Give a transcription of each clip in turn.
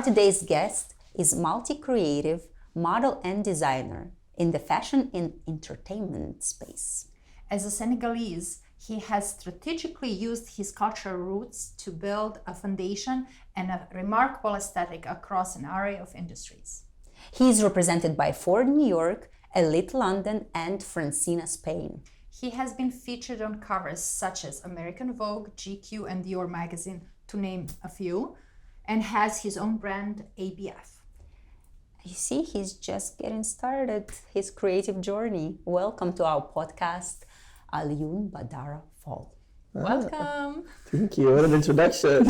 today's guest is multi-creative model and designer in the fashion and entertainment space. As a Senegalese, he has strategically used his cultural roots to build a foundation and a remarkable aesthetic across an array of industries. He is represented by Ford New York, Elite London, and Francina Spain. He has been featured on covers such as American Vogue, GQ, and Dior magazine, to name a few, and has his own brand, ABF. You see, he's just getting started his creative journey. Welcome to our podcast, Alioune Badara Fall. Welcome. Thank you. What an introduction.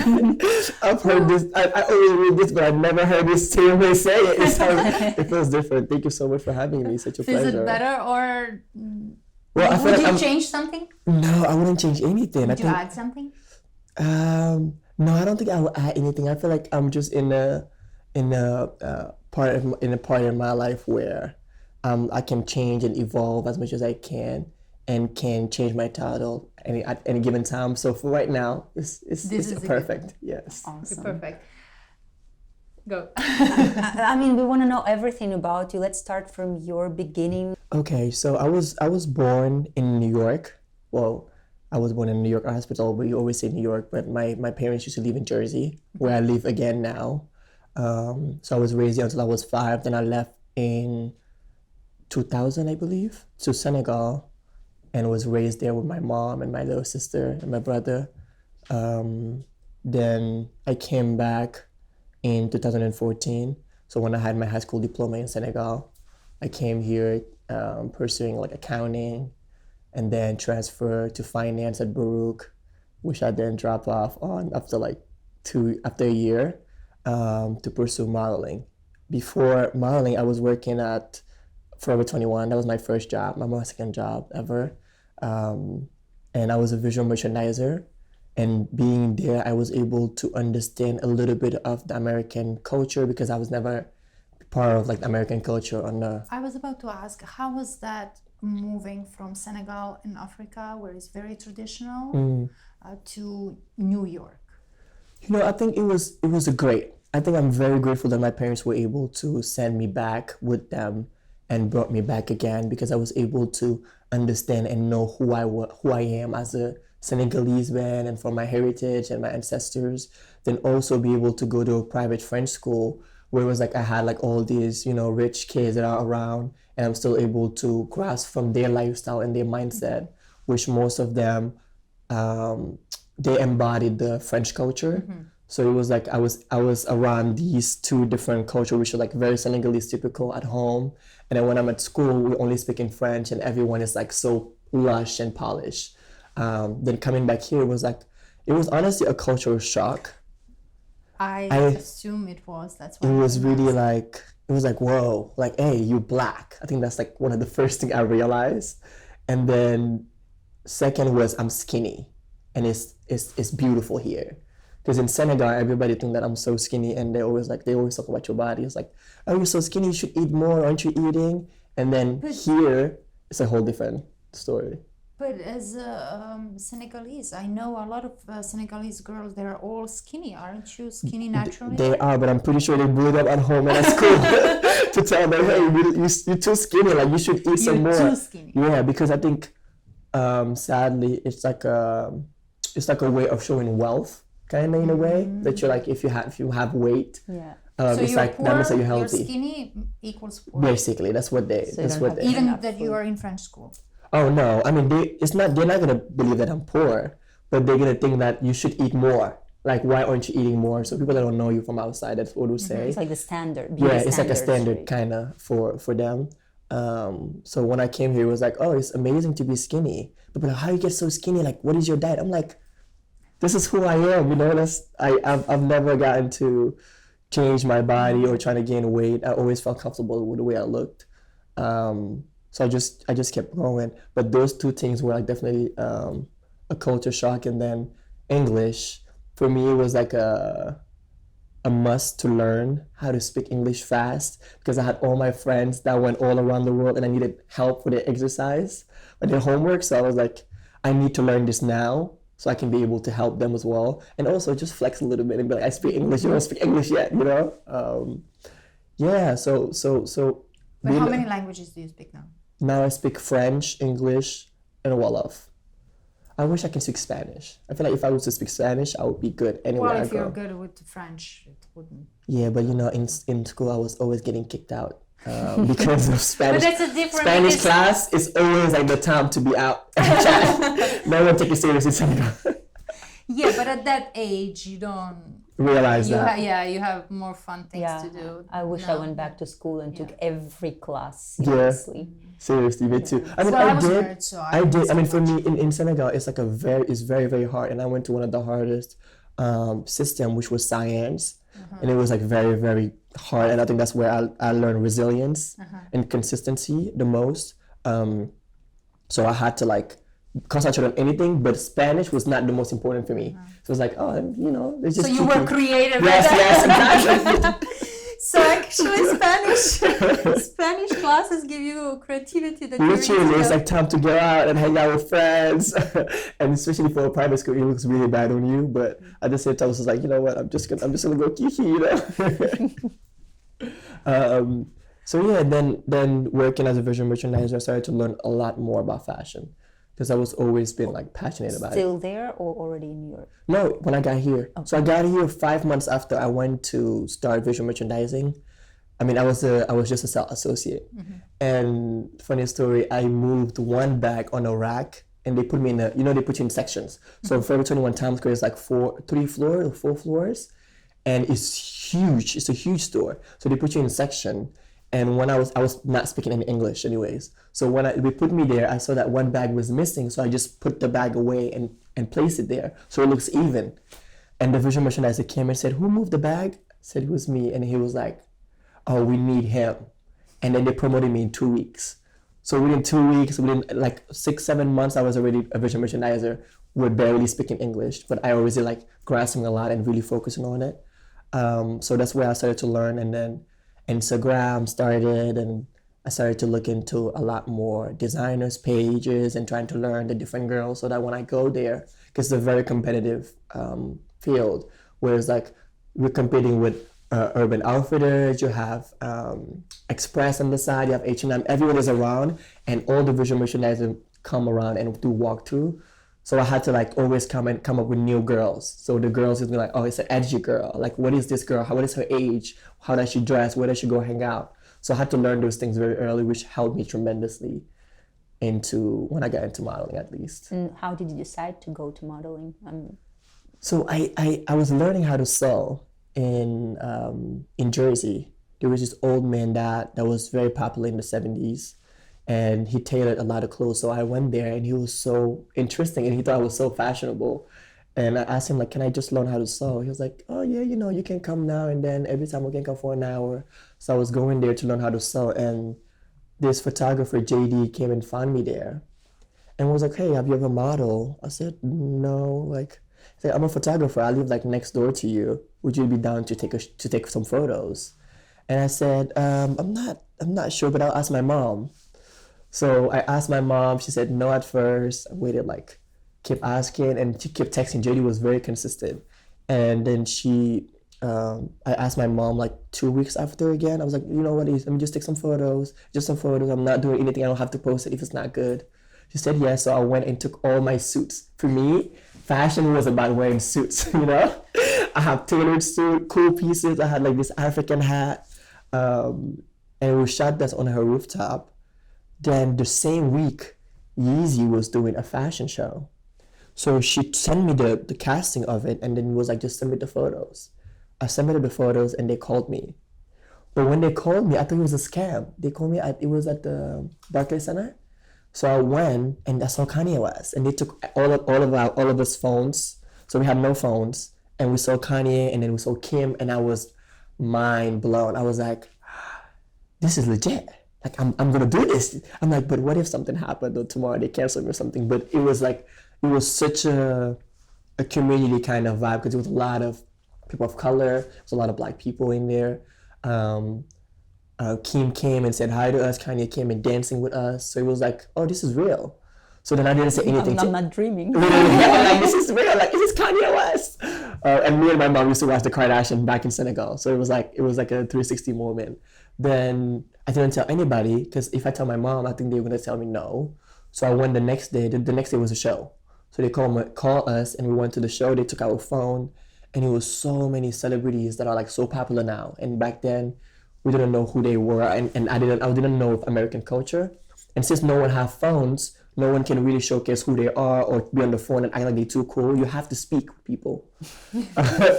I've heard this. I always read this, but I've never heard this same way say it. It feels different. Thank you so much for having me. Such a pleasure. Is it better or well, would you change something? No, I wouldn't change anything. Would you add something? No, I don't think I will add anything. I feel like I'm just in a part of my life where I can change and evolve as much as I can. And can change my title at any given time. So for right now, it's perfect. Yes. Awesome. Perfect. Go. I mean, we want to know everything about you. Let's start from your beginning. Okay, so I was born in New York. Well, I was born in New York Hospital, but you always say New York. But my parents used to live in Jersey, where I live again now. So I was raised here until I was 5. Then I left in 2000, I believe, to Senegal. And was raised there with my mom and my little sister and my brother. Then I came back in 2014. So when I had my high school diploma in Senegal, I came here pursuing like accounting and then transferred to finance at Baruch, which I then dropped off on after a year to pursue modeling. Before modeling, I was working at Forever 21. That was my first job, my second job ever. And I was a visual merchandiser, and being there, I was able to understand a little bit of the American culture because I was never part of like American culture on the. I was about to ask, how was that moving from Senegal in Africa, where it's very traditional, to New York? You know, I think it was great. I think I'm very grateful that my parents were able to send me back with them and brought me back again because I was able to understand and know who I am as a Senegalese man and from my heritage and my ancestors. Then also be able to go to a private French school where it was like I had like all these, rich kids that are around, and I'm still able to grasp from their lifestyle and their mindset, which most of them, they embodied the French culture. Mm-hmm. So it was like I was around these two different cultures, which are like very Senegalese typical at home. And then when I'm at school, we only speak in French and everyone is like so lush and polished. Then coming back here, it was honestly a cultural shock. I assume it was. That's why it was really like, it was like, whoa, like, hey, you black. I think that's like one of the first things I realized. And then second was I'm skinny and it's beautiful here. Because in Senegal, everybody think that I'm so skinny, and they always talk about your body. It's like, oh, you're so skinny, you should eat more, aren't you eating? And then here, it's a whole different story. But as a Senegalese, I know a lot of Senegalese girls, they're all skinny. Aren't you skinny naturally? They are, but I'm pretty sure they blew it up at home and at school to tell them, hey, you're too skinny, like you should eat some more. You're too skinny. Yeah, because I think, sadly, it's like a way of showing wealth. Kind of in a way that you're like if you have weight, so it's you're like poor, that means that you're healthy. You're skinny equals poor. Basically, that's what they. Even that you are in French school. Oh no! I mean, they're not gonna believe that I'm poor, but they're gonna think that you should eat more. Like, why aren't you eating more? So people that don't know you from outside, that's what we say. It's like the standard. It's like a standard right? Kind of for them. So when I came here, it was like, oh, it's amazing to be skinny. But how you get so skinny? Like, what is your diet? I'm like, this is who I am, I've never gotten to change my body or trying to gain weight. I always felt comfortable with the way I looked. So I just kept going. But those two things were like definitely a culture shock. And then English, for me, it was like a must to learn how to speak English fast because I had all my friends that went all around the world and I needed help with their exercise or their homework. So I was like, I need to learn this now so I can be able to help them as well, and also just flex a little bit and be like, I speak English, you don't speak English yet, you know. Yeah, so But how many languages do you speak now? now I speak French, English, and Wolof. I wish I can speak Spanish. I feel like if I was to speak Spanish, I would be good anywhere Well, I if go. you're good with French, it wouldn't. Yeah, but you know, in school I was always getting kicked out because of Spanish. But that's a different. Spanish class is always like the time to be out and chat. No one take it seriously in Senegal. Yeah, but at that age, you don't Realize you that. you have more fun things to do. I wish I went back to school and took every class seriously. Seriously, me too. I mean, Well, I I was did. married, so I did. I mean, for much. me in Senegal, it's like it's very, very hard. And I went to one of the hardest system, which was science, and it was like very, very hard. And I think that's where I learned resilience and consistency the most. So I had to like concentrate on anything, but Spanish was not the most important for me. So it was like, oh, you know, it's just. So you were creative. Yes, exactly. So actually, Spanish classes give you creativity that Literally, it's like time to go out and hang out with friends, and especially for a private school, it looks really bad on you. But at the same time, it's like, you know what, I'm just gonna go kiki, you know. So yeah, then working as a visual merchandiser, I started to learn a lot more about fashion because I was always been like passionate about it. Still there or already in New York? No, when I got here. Okay. So I got here 5 months after I went to start visual merchandising. I mean, I was just a sales associate. And funny story, I moved one bag on a rack and they put me in they put you in sections. So Forever 21 Times Square is like 4 floors, and it's huge. It's a huge store. So they put you in a section. And when I was not speaking any English anyways. So when they put me there, I saw that one bag was missing. So I just put the bag away and placed it there. So it looks even. And the visual merchandiser came and said, who moved the bag? I said, it was me. And he was like, oh, we need him. And then they promoted me in 2 weeks. So within 2 weeks, within like 6-7 months, I was already a visual merchandiser with barely speaking English. But I always like grasping a lot and really focusing on it. So that's where I started to learn. And then Instagram started, and I started to look into a lot more designers' pages and trying to learn the different girls so that when I go there, because it's a very competitive field, whereas like we're competing with Urban Outfitters, you have Express on the side, you have H&M, everyone is around, and all the visual merchandisers come around and do walkthrough. So I had to like always come up with new girls. So the girls would be like, oh, it's an edgy girl. Like, what is this girl? What is her age? How does she dress? Where does she go hang out? So I had to learn those things very early, which helped me tremendously when I got into modeling, at least. And how did you decide to go to modeling? So I was learning how to sew in Jersey. There was this old man that was very popular in the 70s. And he tailored a lot of clothes. So I went there and he was so interesting and he thought I was so fashionable. And I asked him, like, can I just learn how to sew? He was like, oh yeah, you can come now and then every time we can come for an hour. So I was going there to learn how to sew. And this photographer, JD, came and found me there and was like, hey, have you ever modeled? I said, no. Like, he said, I'm a photographer. I live like next door to you. Would you be down to take some photos? And I said, I'm not sure, but I'll ask my mom. So I asked my mom, she said no at first. I waited, like, kept asking, and she kept texting. JD was very consistent. And then I asked my mom like 2 weeks after again. I was like, you know what, let me just take some photos, I'm not doing anything, I don't have to post it if it's not good. She said yes, so I went and took all my suits. For me, fashion was about wearing suits, you know? I have tailored suit, cool pieces. I had like this African hat. And we shot that on her rooftop. Then the same week, Yeezy was doing a fashion show. So she sent me the casting of it and then was like, just submit the photos. I submitted the photos and they called me. But when they called me, I thought it was a scam. They called me, it was at the Barclays Center. So I went and I saw Kanye West and they took all of us phones. So we had no phones and we saw Kanye and then we saw Kim and I was mind blown. I was like, this is legit. Like, I'm gonna do this. I'm like, but what if something happened or tomorrow they cancel me or something? But it was such a community kind of vibe because there was a lot of people of color, there was a lot of black people in there. Kim came and said hi to us. Kanye came and dancing with us. So it was like, oh, this is real. So then I didn't say anything. I'm not dreaming. Like, this is real. Like, this is Kanye West. And me and my mom used to watch the Kardashians back in Senegal. So it was like a 360 moment. Then I didn't tell anybody because if I tell my mom, I think they were gonna tell me no. So I went the next day. The next day was a show. So they call us and we went to the show. They took our phone and it was so many celebrities that are like so popular now. And back then we didn't know who they were and I didn't know of American culture. And since no one have phones, no one can really showcase who they are or be on the phone and act like they're too cool. You have to speak with people.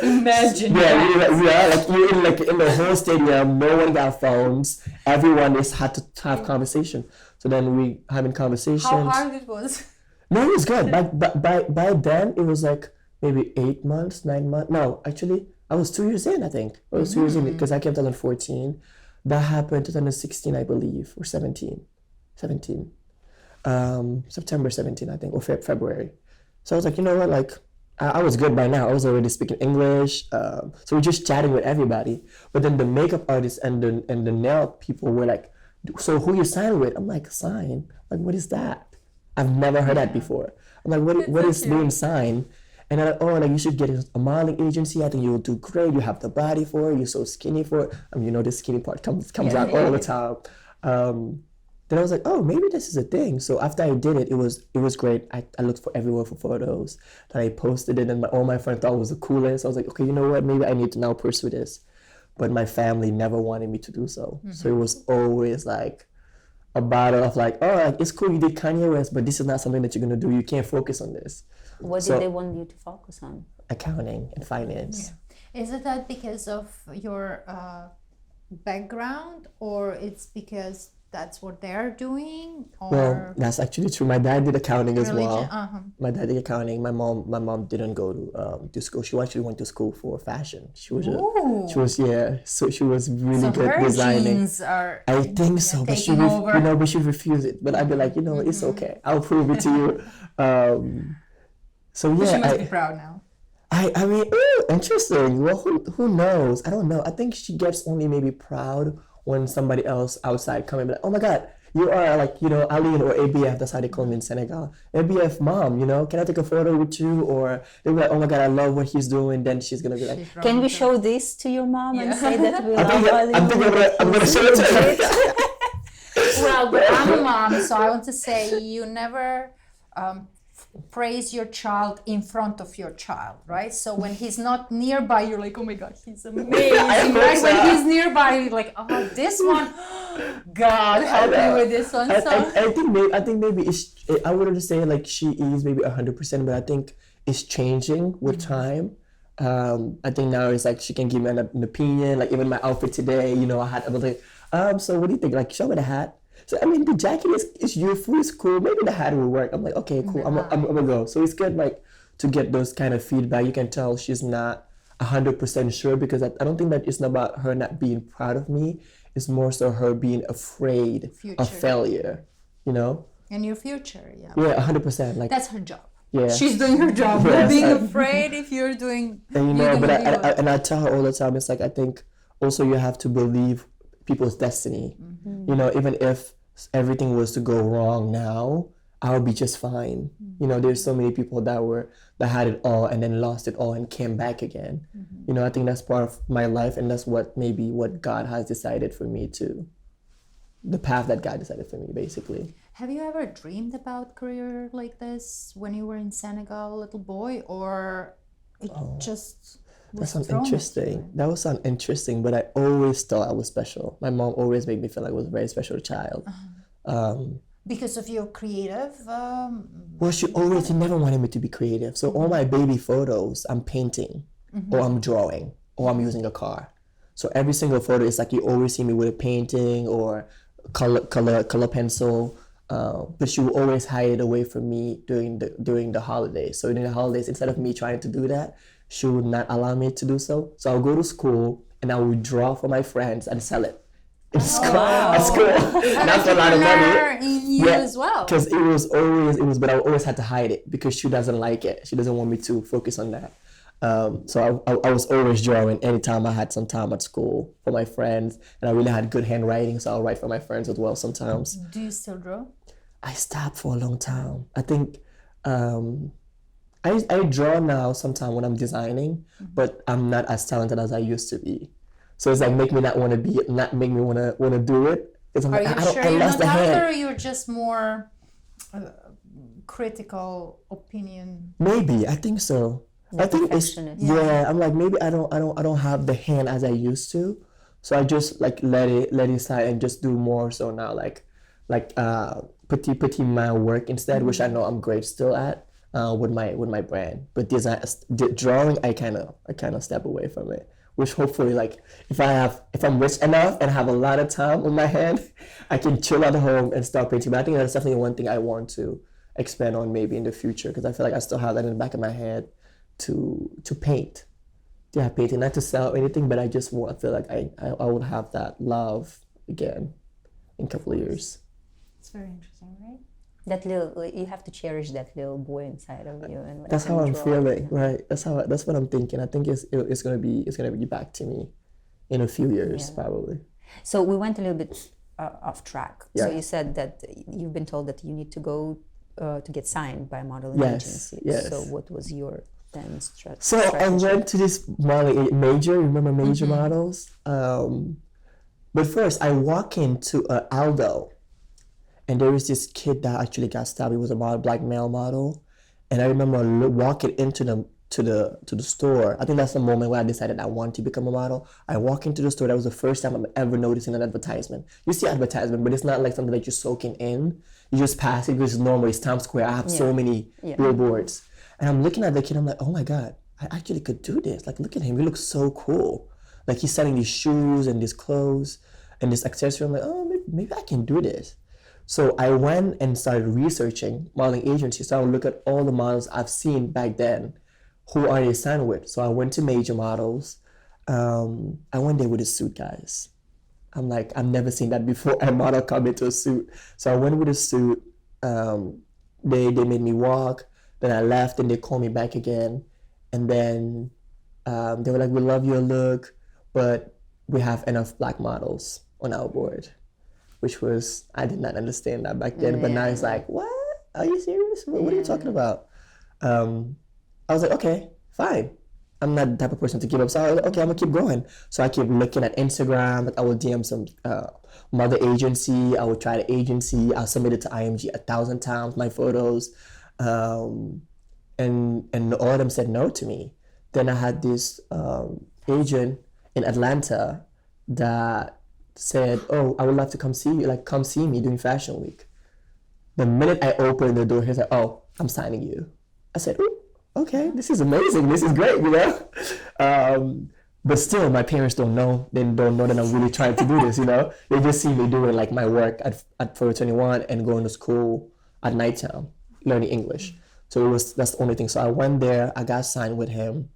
Imagine like you're in the whole stadium, no one got phones. Everyone just had to have conversation. So then we having conversations. How hard it was? No, it was good. By then it was like maybe 8 months, 9 months. No, actually I was 2 years in, I think. I was 2 years in because I came 2014. That happened 2016, I believe, or 17. September 17, I think, or February. So I was like, you know what, like, I was good by now. I was already speaking English. So we're just chatting with everybody. But then the makeup artists and the nail people were like, so who you sign with? I'm like, sign? Like, what is that? I've never heard that before. I'm like, what is being signed? And they're like, oh, like you should get a modeling agency. I think you'll do great. You have the body for it. You're so skinny for it. I mean, you know, the skinny part comes out all the time. Then I was like, oh, maybe this is a thing. So after I did it, it was great. I looked for everywhere for photos. Then I posted it, and all my friends thought it was the coolest. I was like, okay, you know what? Maybe I need to now pursue this. But my family never wanted me to do so. So it was always like a battle of like, oh, like, it's cool you did Kanye West, but this is not something that you're gonna do. You can't focus on this. What did they want you to focus on? Accounting and finance. Yeah. Is it that because of your background, or it's because that's what they're doing? Or well, that's actually true. My dad did accounting as well. My dad did accounting. My mom didn't go to school. She actually went to school for fashion. So she was really good her designing. genes are I think so, but she but she refused it. But I'd be like, it's okay. I'll prove it to you. So yeah, she must be proud now. I mean, interesting. Well, who knows? I don't know. I think she gets only maybe proud when somebody else outside come and be like, oh my God, you are like, Alioune or ABF, that's how they call me in Senegal. ABF mom, can I take a photo with you? Or they'll be like, oh my God, I love what he's doing. Then she's going to be like, can we show this to your mom and say that we love Alioune? I'm going to show it to her. Well, but I'm a mom, so I want to say you never praise your child in front of your child, right? So when he's not nearby, you're like, oh my God, he's amazing, right? When he's nearby, you're like, oh, this one, God help me with this one. I think maybe I wouldn't say like she is maybe 100%, but I think it's changing with time. I think now it's like she can give me an opinion, like even my outfit today, I was like, so what do you think? Like, show me the hat. So I mean, the jacket is youthful, it's cool. Maybe the hat will work. I'm like, okay, cool. I'm gonna go. So it's good, like, to get those kind of feedback. You can tell she's not 100% sure because I don't think that it's not about her not being proud of me. It's more so her being afraid of failure. And your future, yeah. Yeah, 100%. Like that's her job. Yeah, she's doing her job. Yes, being afraid if you're doing. And I tell her all the time. It's like I think also you have to believe people's destiny. Even if everything was to go wrong now, I'll be just fine. There's so many people that had it all and then lost it all and came back again. I think that's part of my life, and that's what God has decided for me to, the path that God decided for me, basically. Have you ever dreamed about career like this when you were in Senegal, little boy, or it just? That sounds interesting. That would sound interesting, but I always thought I was special. My mom always made me feel like I was a very special child. Because of your creative? Well, she never wanted me to be creative. So all my baby photos, I'm painting, or I'm drawing, or I'm using a car. So every single photo is like you always see me with a painting or color pencil. But she would always hide it away from me during the holidays. So during the holidays, instead of me trying to do that, she would not allow me to do so. So I'll go to school and I would draw for my friends and sell it. At school. That's a lot of money. In you as well. Because but I always had to hide it because she doesn't like it. She doesn't want me to focus on that. So I was always drawing anytime I had some time at school for my friends, and I really had good handwriting, so I'll write for my friends as well sometimes. Do you still draw? I stopped for a long time. I think I draw now sometimes when I'm designing, but I'm not as talented as I used to be. So it's like make me not want to be, not make me want to do it. Because I'm Are like, you I don't, sure I you're lost not the talented, or hand. you're just more critical opinion? Maybe I think so. The I think it's perfectionist. yeah. I'm like maybe I don't have the hand as I used to, so I just like let it slide and just do more. So now like putting my work instead, which I know I'm great still at with my brand. But design drawing, I kind of step away from it. Which hopefully like if I'm rich enough and have a lot of time on my hand, I can chill at home and start painting. But I think that's definitely one thing I want to expand on maybe in the future because I feel like I still have that in the back of my head to paint. Yeah, painting, not to sell anything, but I just want, I feel like I would have that love again in a couple of years. It's very interesting, right? That little, you have to cherish that little boy inside of you, and That's how I'm draw, feeling, right? That's what I'm thinking. I think it's gonna be back to me in a few years probably. So we went a little bit off track. So Yeah. you said that you've been told that you need to go to get signed by a modeling Yes, agency. yes. So what was your then So I went to this modeling major. Remember Major Models? But first I walk into Aldo. And there was this kid that actually got stabbed. He was a black male model, and I remember walking into the store. I think that's the moment when I decided I wanted to become a model. I walk into the store. That was the first time I'm ever noticing an advertisement. You see advertisement, but it's not like something that you're soaking in. You just pass it because it's normal. It's Times Square. I have so many billboards, and I'm looking at the kid. I'm like, oh my god, I actually could do this. Like, look at him. He looks so cool. Like he's selling these shoes and these clothes and this accessory. I'm like, oh, maybe I can do this. So I went and started researching modeling agencies. So I would look at all the models I've seen back then. Who are they signed with? So I went to Major Models. I went there with a suit, guys. I'm like, I've never seen that before. A model come into a suit. So I went with a suit. They made me walk. Then I left and they called me back again. And then they were like, we love your look, but we have enough black models on our board. Which was, I did not understand that back then, but now it's like, what? Are you serious? What are you talking about? I was like, okay, fine. I'm not the type of person to give up. So I was like, okay, I'm gonna keep going. So I keep looking at Instagram. Like I would DM some mother agency. I would try the agency. I'll submit it to IMG 1,000 times, my photos. And all of them said no to me. Then I had this agent in Atlanta that said, oh, I would love to come see you, like come see me during Fashion Week. The minute I opened the door, he's like, oh, I'm signing you. I said, ooh, okay, this is amazing, this is great, you know? But still, my parents don't know. They don't know that I'm really trying to do this, you know? They just see me doing like my work at Forever 21 and going to school at nighttime, learning English. So that's the only thing. So I went there, I got signed with him,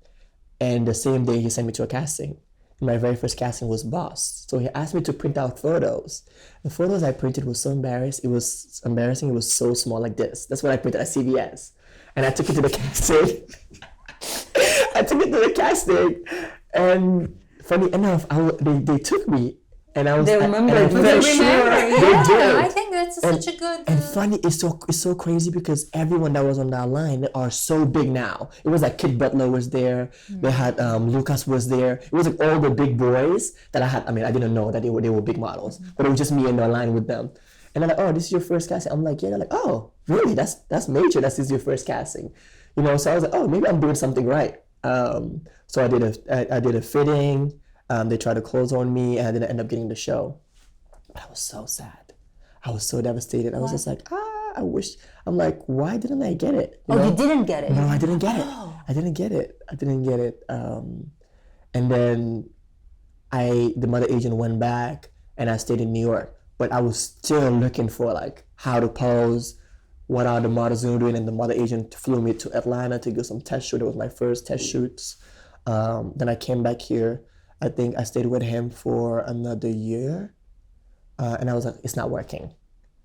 and the same day he sent me to a casting. My very first casting was Boss. So he asked me to print out photos. The photos I printed was so embarrassing. It was embarrassing. It was so small like this. That's what I printed at CVS. And I took it to the casting. And funny enough, they took me. And I was They remembered. I'm very sure they did. I think that's such a good. And funny, it's so crazy because everyone that was on that line are so big now. It was like Kid Butler was there. They had Lucas was there. It was like all the big boys that I had. I mean, I didn't know that they were big models, but it was just me in the line with them. And they're like, "Oh, this is your first casting." I'm like, "Yeah." They're like, "Oh, really? That's major. This is your first casting." You know. So I was like, "Oh, maybe I'm doing something right." So I did a fitting. They tried to close on me, and I didn't end up getting the show. But I was so sad. I was so devastated. I was just like, I wish. I'm like, why didn't I get it? You know? You didn't get it? No, I didn't get it. I didn't get it. And then the mother agent went back, and I stayed in New York. But I was still looking for like how to pose, what are the models doing, and the mother agent flew me to Atlanta to do some test shoot. It was my first test shoots. Then I came back here. I think I stayed with him for another year, and I was like, it's not working.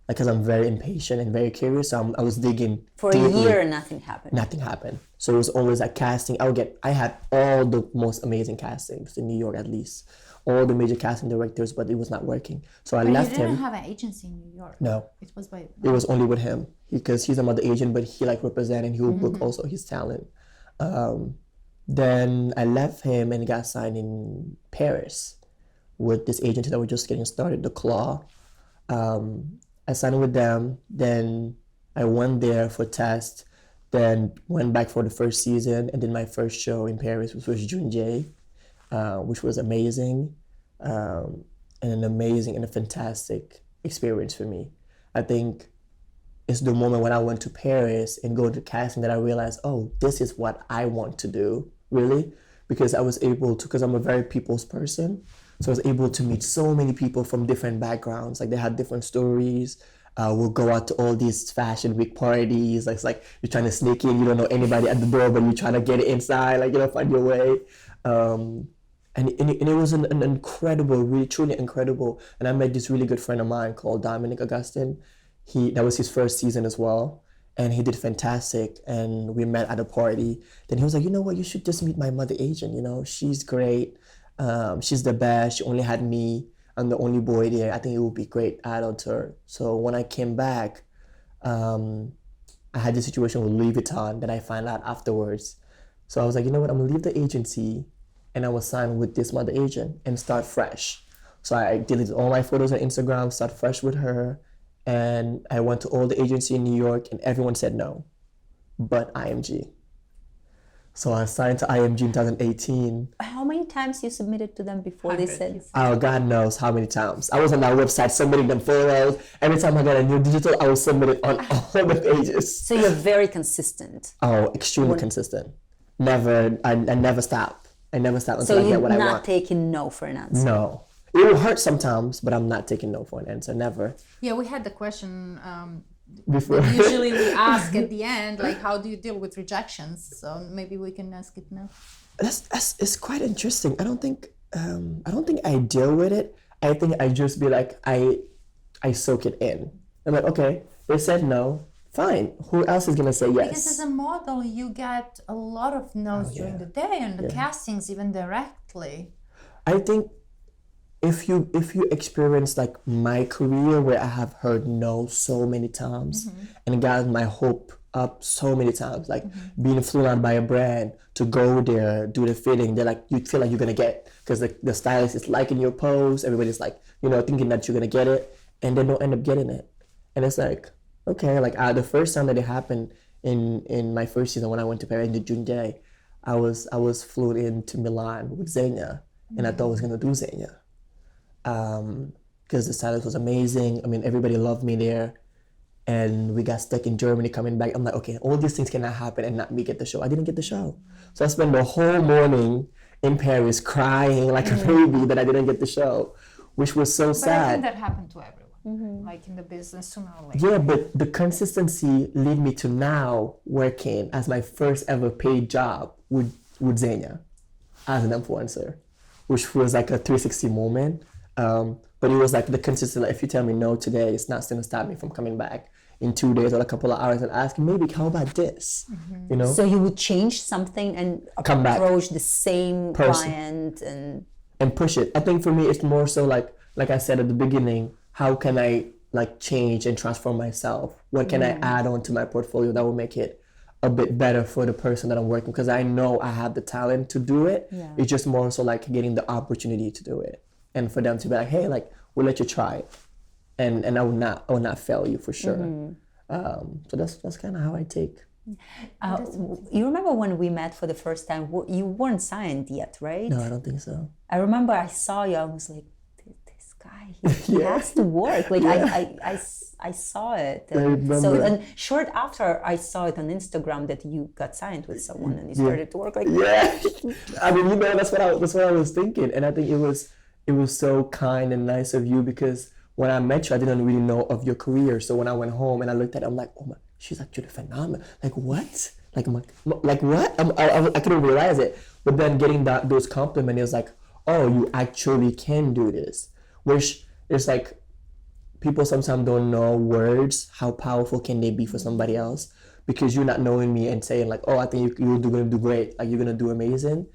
because I'm very impatient and very curious. So I was digging For deeply. a year, nothing happened. Nothing happened. So it was always like casting. I had all the most amazing castings in New York, at least all the major casting directors, but it was not working. So I But left you didn't him. have an agency in New York. No, It was by. it was only with him because he's another agent, but he like represent and he will book also his talent. Then I left him and got signed in Paris with this agency that were just getting started, The Claw. I signed with them. Then I went there for test. Then went back for the first season and did my first show in Paris, which was Junjay, which was amazing, and an amazing and a fantastic experience for me. I think it's the moment when I went to Paris and go to casting that I realized, oh, this is what I want to do, really, because I was able to, because I'm a very people's person, so I was able to meet so many people from different backgrounds. Like they had different stories. We'll go out to all these fashion week parties. Like, it's like you're trying to sneak in, you don't know anybody at the door, but you're trying to get it inside, like, find your way. And it was an incredible, really, truly incredible. And I met this really good friend of mine called Dominic Augustin. That was his first season as well. And he did fantastic. And we met at a party. Then he was like, you know what, you should just meet my mother agent. She's great. She's the best. She only had me. I'm the only boy there. I think it would be great add-on to her. So when I came back, I had this situation with Louis Vuitton that I found out afterwards. So I was like, you know what, I'm gonna leave the agency and I will sign with this mother agent and start fresh. So I deleted all my photos on Instagram, start fresh with her. And I went to all the agency in New York and everyone said no, but IMG. So I signed to IMG in 2018. How many times you submitted to them before they said? Oh, God knows how many times. I was on that website submitting them photos. Every time I got a new digital, I would submit it on all the pages. So you're very consistent. Oh, extremely consistent. Never, I never stop. I never stop until So I get what I you're want. not taking no for an answer. No. It will hurt sometimes, but I'm not taking no for an answer. Never. Yeah, we had the question Before. that usually we ask at the end, like, how do you deal with rejections? So maybe we can ask it now. It's quite interesting. I don't think I deal with it. I think I just be like I soak it in. I'm like, okay, they said no, fine. Who else is gonna say yes? Because as a model, you get a lot of no's during the day and the castings even directly. I think if you experience like my career where I have heard no so many times and got my hope up so many times, like being flown out by a brand to go there, do the fitting, they're like, you feel like you're gonna get, because the stylist is liking your pose, everybody's like, thinking that you're gonna get it, and they don't end up getting it. And it's like, okay, like the first time that it happened in my first season when I went to Paris in the June day, I was flown into Milan with Xenia, and I thought I was gonna do Xenia. Because the stylist was amazing. I mean, everybody loved me there. And we got stuck in Germany coming back. I'm like, okay, all these things cannot happen and not me get the show. I didn't get the show. So I spent the whole morning in Paris crying like a baby that I didn't get the show, which was so But I sad. think that happened to everyone, like in the business sooner or later. Yeah, but the consistency led me to now working as my first ever paid job with Xenia as an influencer, which was like a 360 moment. But it was like the consistency, like if you tell me no today, it's not going to stop me from coming back in 2 days or a couple of hours and asking, maybe how about this? So you would change something and Come back. approach the same Person. client And push it. I think for me, it's more so like I said at the beginning, how can I like change and transform myself? What can I add on to my portfolio that will make it a bit better for the person that I'm working? Because I know I have the talent to do it. Yeah. It's just more so like getting the opportunity to do it. And for them to be like, hey, like, we'll let you try it. And I will not fail you for sure. So that's kind of how I take. you remember when we met for the first time? You weren't signed yet, right? No, I don't think so. I remember I saw you. I was like, this guy, he has to work. Like I saw it. I remember. And short after I saw it on Instagram that you got signed with someone and you started to work. Like Yeah, I mean, that's what I was thinking, and I think it was so kind and nice of you, because when I met you, I didn't really know of your career. So when I went home and I looked at it, I'm like, oh my, she's actually phenomenal. Like what? Like what? I couldn't realize it. But then getting those compliments, it was like, oh, you actually can do this. Which is like, people sometimes don't know words, how powerful can they be for somebody else, because you're not knowing me and saying like, oh, I think you're going to do great, like you're going to do amazing.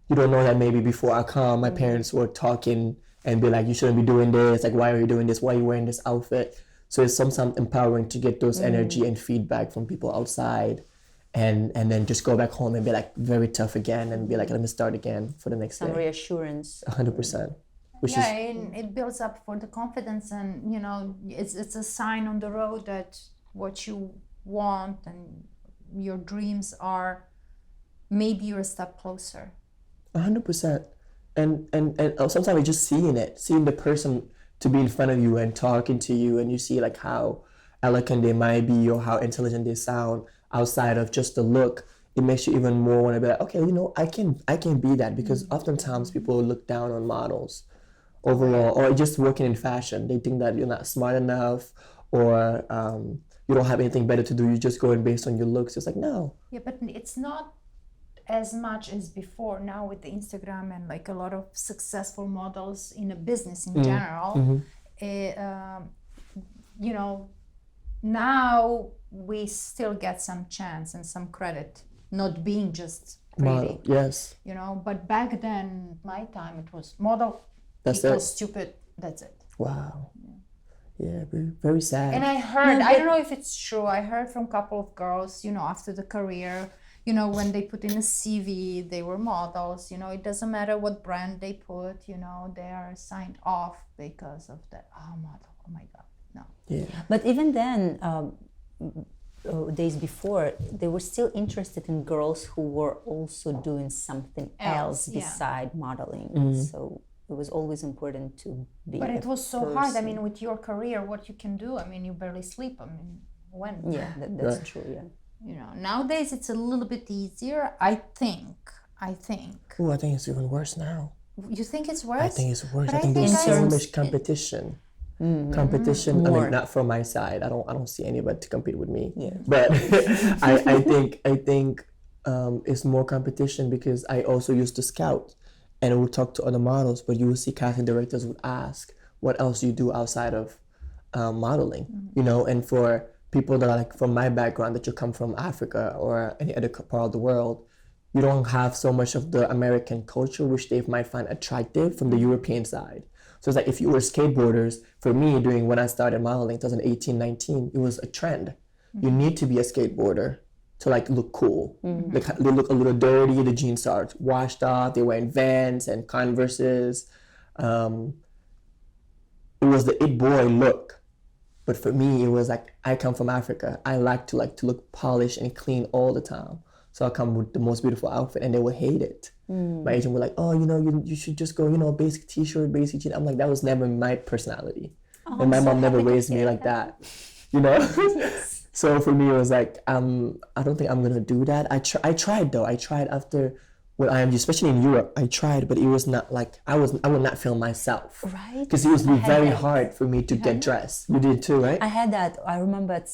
You don't know that maybe before I come, my parents were talking and be like, you shouldn't be doing this, like why are you doing this, why are you wearing this outfit? So it's sometimes empowering to get those energy and feedback from people outside, and then just go back home and be like very tough again and be like, let me start again for the next Some day. reassurance. 100%. Which Yeah, is and it builds up for the confidence, and you know, it's a sign on the road that what you want and your dreams are, maybe you're a step closer. 100%. And sometimes just seeing the person to be in front of you and talking to you, and you see like how eloquent they might be or how intelligent they sound outside of just the look, it makes you even more want to be like, okay, you know, I can be that, because oftentimes people look down on models overall, or just working in fashion. They think that you're not smart enough, or you don't have anything better to do. You're just going based on your looks. It's like, no. Yeah, but it's not as much as before now with the Instagram and like a lot of successful models in a business in general. You know, now we still get some chance and some credit, not being just pretty. Model, yes. You know, but back then, my time, it was model That's equals it. stupid. That's it. Wow. Yeah, very, very sad. And I heard, I don't know if it's true, I heard from a couple of girls, you know, after the career, you know, when they put in a CV, they were models, you know, it doesn't matter what brand they put, you know, they are signed off because of that. Oh, model, oh my God, no. Yeah. But even then, days before, they were still interested in girls who were also doing something else yeah. beside modeling. So it was always important to be. But a it was so hard. I person. mean, with your career, what you can do, I mean, you barely sleep. I mean, when? Yeah, that's true. Yeah. You know, nowadays it's a little bit easier, I think. Oh, I think it's even worse now. You think it's worse? I think it's worse. But I think there's so guys- much competition. Competition. I mean, not from my side. I don't see anybody to compete with me. Yeah. But I think it's more competition, because I also used to scout, and I would talk to other models. But you would see casting directors would ask, "What else do you do outside of modeling?" You know, and for people that are like from my background, that you come from Africa or any other part of the world, you don't have so much of the American culture, which they might find attractive from the European side. So it's like, if you were skateboarders, for me, during when I started modeling, 2018, 19, it was a trend. You need to be a skateboarder to like look cool. Like, they look a little dirty, the jeans are washed off, they wearing Vans and Converses. It was the it boy look. But for me, it was like, I come from Africa. I like to look polished and clean all the time. So I come with the most beautiful outfit, and they would hate it. My agent would like, oh, you know, you should just go, you know, basic t-shirt, basic jeans. I'm like, that was never my personality. And my mom never raised me like that, you know? So for me, it was like, I don't think I'm gonna do that. I tried though. I tried after with IMG, especially in Europe. I tried, but it was not like, I would not feel myself. Right. Because it was very hard for me to get dressed. You did too, right? I had that. I remember at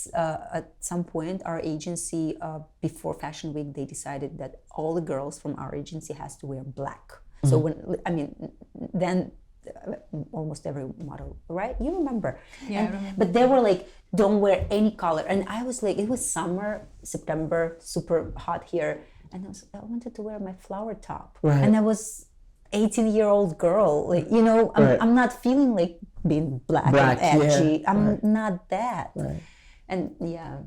some point, our agency, before Fashion Week, they decided that all the girls from our agency has to wear black. So then almost every model, right? You remember? Yeah, I remember. But they were like, don't wear any color. And I was like, it was summer, September, super hot here. And I wanted to wear my flower top. Right. And I was 18-year-old girl. Like, you know, I'm not feeling like being black and edgy. Yeah. I'm not that. Right. And yeah,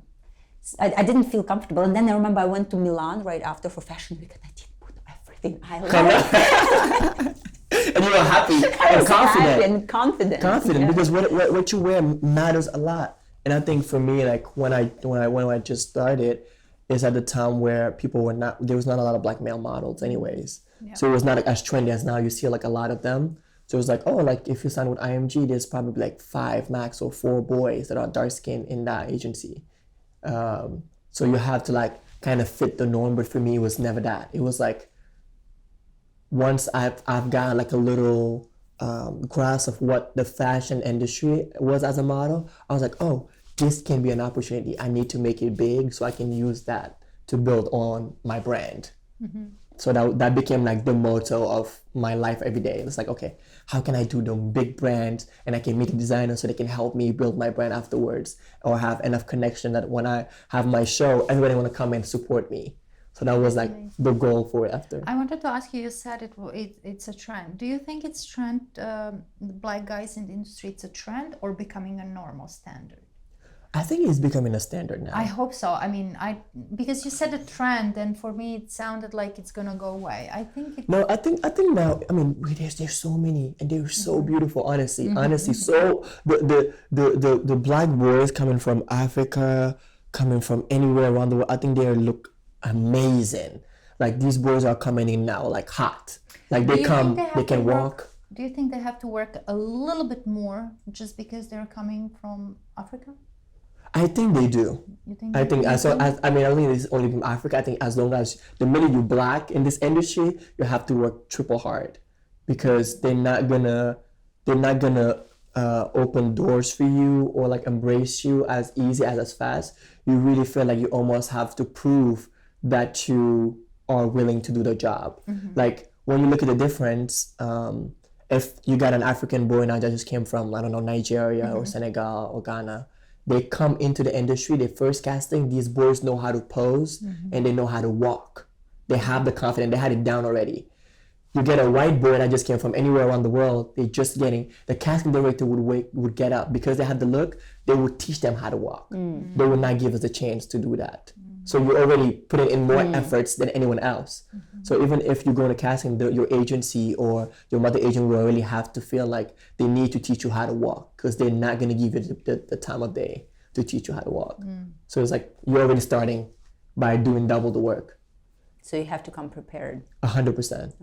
I didn't feel comfortable. And then I remember I went to Milan right after for Fashion Week, and I did put everything I liked. And you were happy I and was confident. happy and confident. Confident, because what you wear matters a lot. And I think for me, like when I just started, is at the time where there was not a lot of black male models anyways. Yeah. So it was not like as trendy as now. You see like a lot of them. So it was like, oh, like if you sign with IMG, there's probably like 5 max or 4 boys that are dark skinned in that agency. So you have to like kind of fit the norm. But for me, it was never that. It was like, once I've got like a little grasp of what the fashion industry was as a model, I was like, oh, this can be an opportunity. I need to make it big so I can use that to build on my brand. So that became like the motto of my life every day. It's like, okay, how can I do the big brands and I can meet a designer so they can help me build my brand afterwards, or have enough connection that when I have my show, everybody want to come and support me. So that was like the goal for it after. I wanted to ask you, you said it's a trend. Do you think it's trend, the black guys in the industry, it's a trend or becoming a normal standard? I think it's becoming a standard now. I hope so. I mean, because you said a trend, and for me it sounded like it's gonna go away. I think it. No, I think now. I mean, there's so many, and they're so beautiful. Honestly, so the black boys coming from Africa, coming from anywhere around the world, I think they look amazing. Like these boys are coming in now, like hot. Like they can walk. Do you think they have to work a little bit more just because they're coming from Africa? I think they do. You think? I think I don't think it's only from Africa. I think as long as the minute you're black in this industry, you have to work triple hard, because they're not gonna open doors for you or like embrace you as easy as fast. You really feel like you almost have to prove that you are willing to do the job. Like when you look at the difference, if you got an African boy now that just came from, I don't know, Nigeria or Senegal or Ghana, they come into the industry, their first casting, these boys know how to pose and they know how to walk. They have the confidence, they had it down already. You get a white boy that just came from anywhere around the world, they just getting, the casting director would get up, because they had the look, they would teach them how to walk. They would not give us a chance to do that. So you're already putting in more efforts than anyone else. So even if you go to casting, your agency or your mother agent will really have to feel like they need to teach you how to walk, because they're not going to give you the time of day to teach you how to walk. So it's like you're already starting by doing double the work. So you have to come prepared. 100%.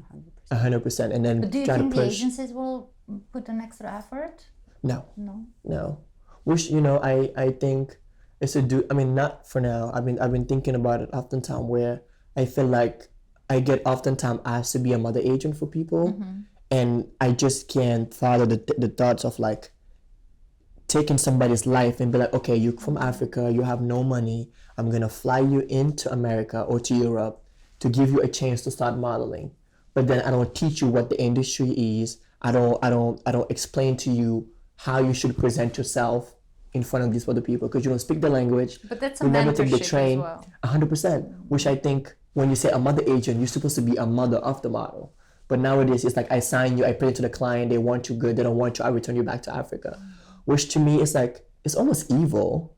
100%. And then But do you try think to the push. agencies will put an extra effort? No. No. Which, I think it's not for now. I've been thinking about it oftentimes, where I feel like I get oftentimes asked to be a mother agent for people, and I just can't follow the thoughts of like taking somebody's life and be like, okay, you're from Africa, you have no money, I'm gonna fly you into America or to Europe to give you a chance to start modeling, but then I don't teach you what the industry is. I don't explain to you how you should present yourself in front of these other people, because you don't speak the language. But that's a you never take the mentorship train. as well. 100%. Which I think when you say a mother agent, you're supposed to be a mother of the model. But nowadays it's like, I sign you, I pay it to the client, they want you good, they don't want you, I return you back to Africa. Which to me is like, it's almost evil,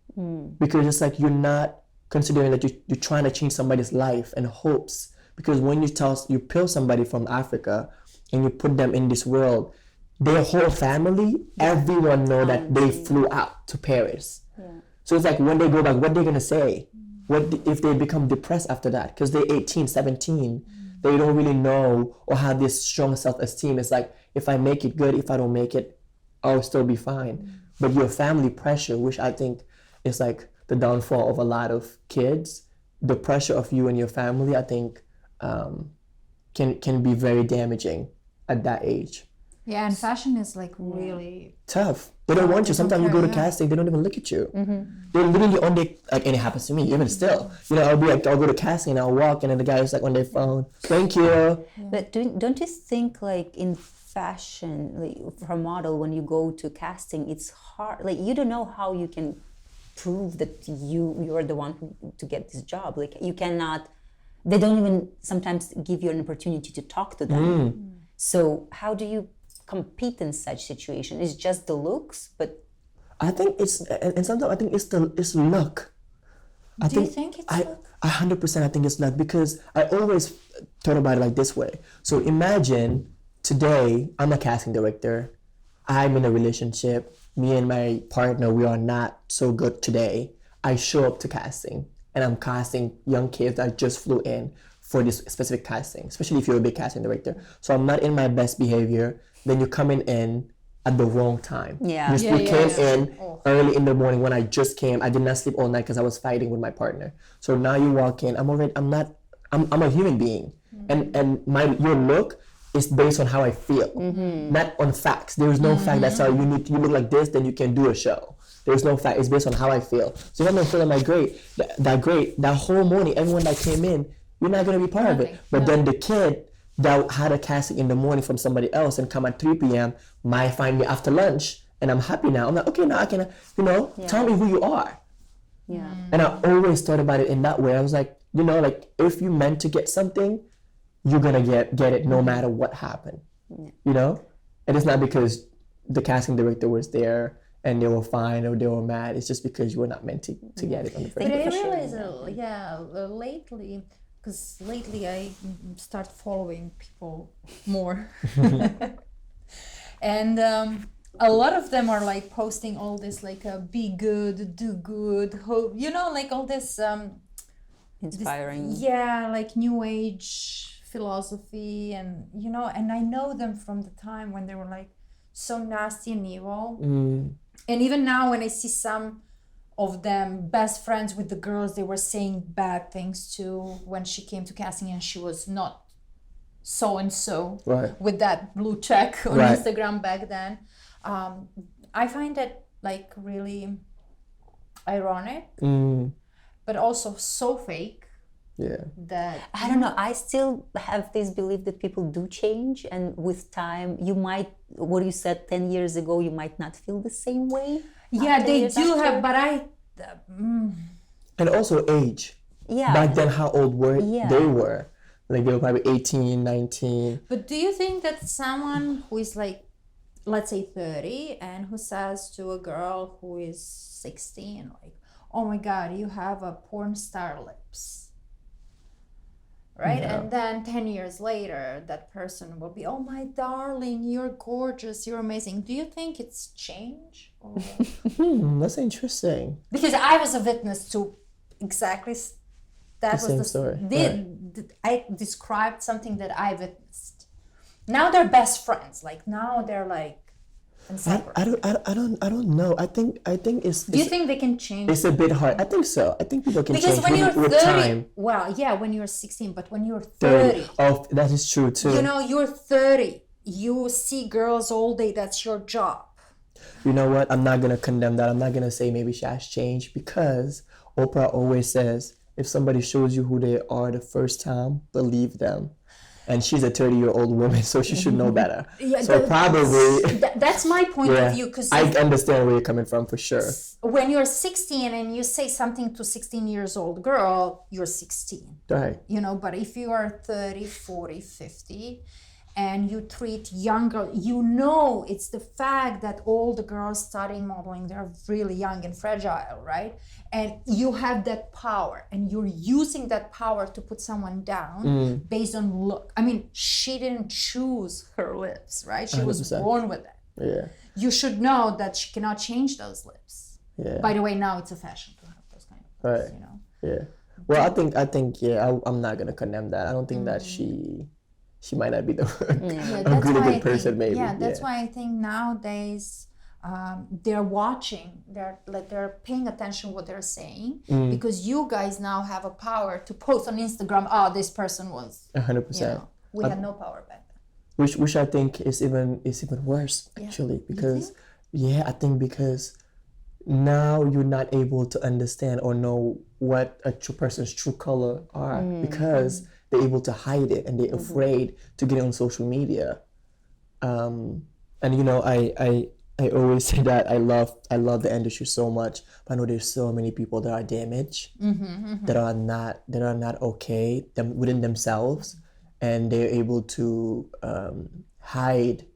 because it's like you're not considering that you're trying to change somebody's life and hopes. Because when you peel somebody from Africa and you put them in this world, their whole family, everyone know that they flew out to Paris. So it's like when they go back, what they're gonna say? What if they become depressed after that? Because they're 18, 17, they don't really know or have this strong self-esteem. It's like, if I make it good, if I don't make it, I'll still be fine. But your family pressure, which I think is like the downfall of a lot of kids, the pressure of you and your family, I think can be very damaging at that age. Yeah, and fashion is like really tough. They don't want you. Sometimes you go to casting, they don't even look at you. They're literally on their, like, and it happens to me even still. I'll go to casting and I'll walk, and then the guy is like on their phone. Thank you. But don't you think, like, in fashion, like, for a model, when you go to casting, it's hard. Like, you don't know how you can prove that you're the one to get this job. Like, you cannot. They don't even sometimes give you an opportunity to talk to them. So how do you compete in such situation? It's just the looks, but I think it's, and sometimes I think it's luck. Do you think it's luck? 100% I think it's luck, because I always thought about it like this way. So imagine today I'm a casting director, I'm in a relationship, me and my partner, we are not so good today. I show up to casting and I'm casting young kids that just flew in for this specific casting, especially if you're a big casting director. So I'm not in my best behavior. Then you're coming in at the wrong time. You came in early in the morning when I just came. I did not sleep all night because I was fighting with my partner. So now you walk in. I'm a human being, and your look is based on how I feel, not on facts. There is no fact that's how you look like this, then you can do a show. There's no fact. It's based on how I feel. So if I'm not feeling that great, that whole morning, everyone that came in, you're not gonna be part of it. Nothing. But No. then the kid that had a casting in the morning from somebody else and come at 3 p.m. might find me after lunch, and I'm happy now. I'm like, okay, now I can, tell me who you are. Yeah. And I always thought about it in that way. I was like, like if you meant to get something, you're gonna get it no matter what happened. And it's not because the casting director was there and they were fine or they were mad. It's just because you were not meant to get it on the first But I place. realize, lately I start following people more, and a lot of them are like posting all this like be good, do good, hope, like all this Inspiring. like new age philosophy, and and I know them from the time when they were like so nasty and evil. And even now when I see some of them best friends with the girls, they were saying bad things too when she came to casting and she was not so and so with that blue check on Instagram back then. I find it like really ironic, but also so fake. Yeah. That I don't know. I still have this belief that people do change, and with time, you might. What you said 10 years ago, you might not feel the same way. Yeah, they years do after. have, but And also age. Yeah. Back then, how old were Yeah. they were? Like they were probably 18, 19. But do you think that someone who is like, let's say 30, and who says to a girl who is 16, like, oh my God, you have a porn star lips, right? Yeah. And then 10 years later, that person will be, oh my darling, you're gorgeous, you're amazing. Do you think it's change? Or... That's interesting. Because I was a witness to exactly that. The same story, I described something that I witnessed. Now they're best friends. Like now they're like inseparable. I don't know. I think it's. Do you think they can change? It's a bit hard. I think so. I think people can Because change when you're with 30, time. well, yeah, when you're 16, but when you're 30, Oh, that is true too. you're 30. You see girls all day. That's your job. You know what? I'm not gonna condemn that. I'm not gonna say maybe she has changed, because Oprah always says if somebody shows you who they are the first time, believe them. And she's a 30-year-old woman, so she should know better. Yeah, so probably. That's my point of view. Because I understand where you're coming from for sure. when you're 16 and you say something to 16 years old girl, you're 16. Right. But if you are 30, 40, 50, and you treat younger, it's the fact that all the girls studying modeling, they're really young and fragile, right? And you have that power, and you're using that power to put someone down based on look. I mean, she didn't choose her lips, right? She was 100%. born with it. Yeah. You should know that she cannot change those lips. Yeah. By the way, now it's a fashion to have those kind of lips, Right. Yeah. Well, I think I'm not gonna condemn that. I don't think that she might not be the a really good person, maybe. Yeah, that's why I think nowadays they're watching, they're paying attention what they're saying, because you guys now have a power to post on Instagram, oh, this person was 100%. We had no power back then. Which I think is even worse actually, because I think because now you're not able to understand or know what a true person's true color are, because they're able to hide it and they're afraid to get on social media. And I always say that I love the industry so much, but I know there's so many people that are damaged, that are not okay within themselves, and they're able to hide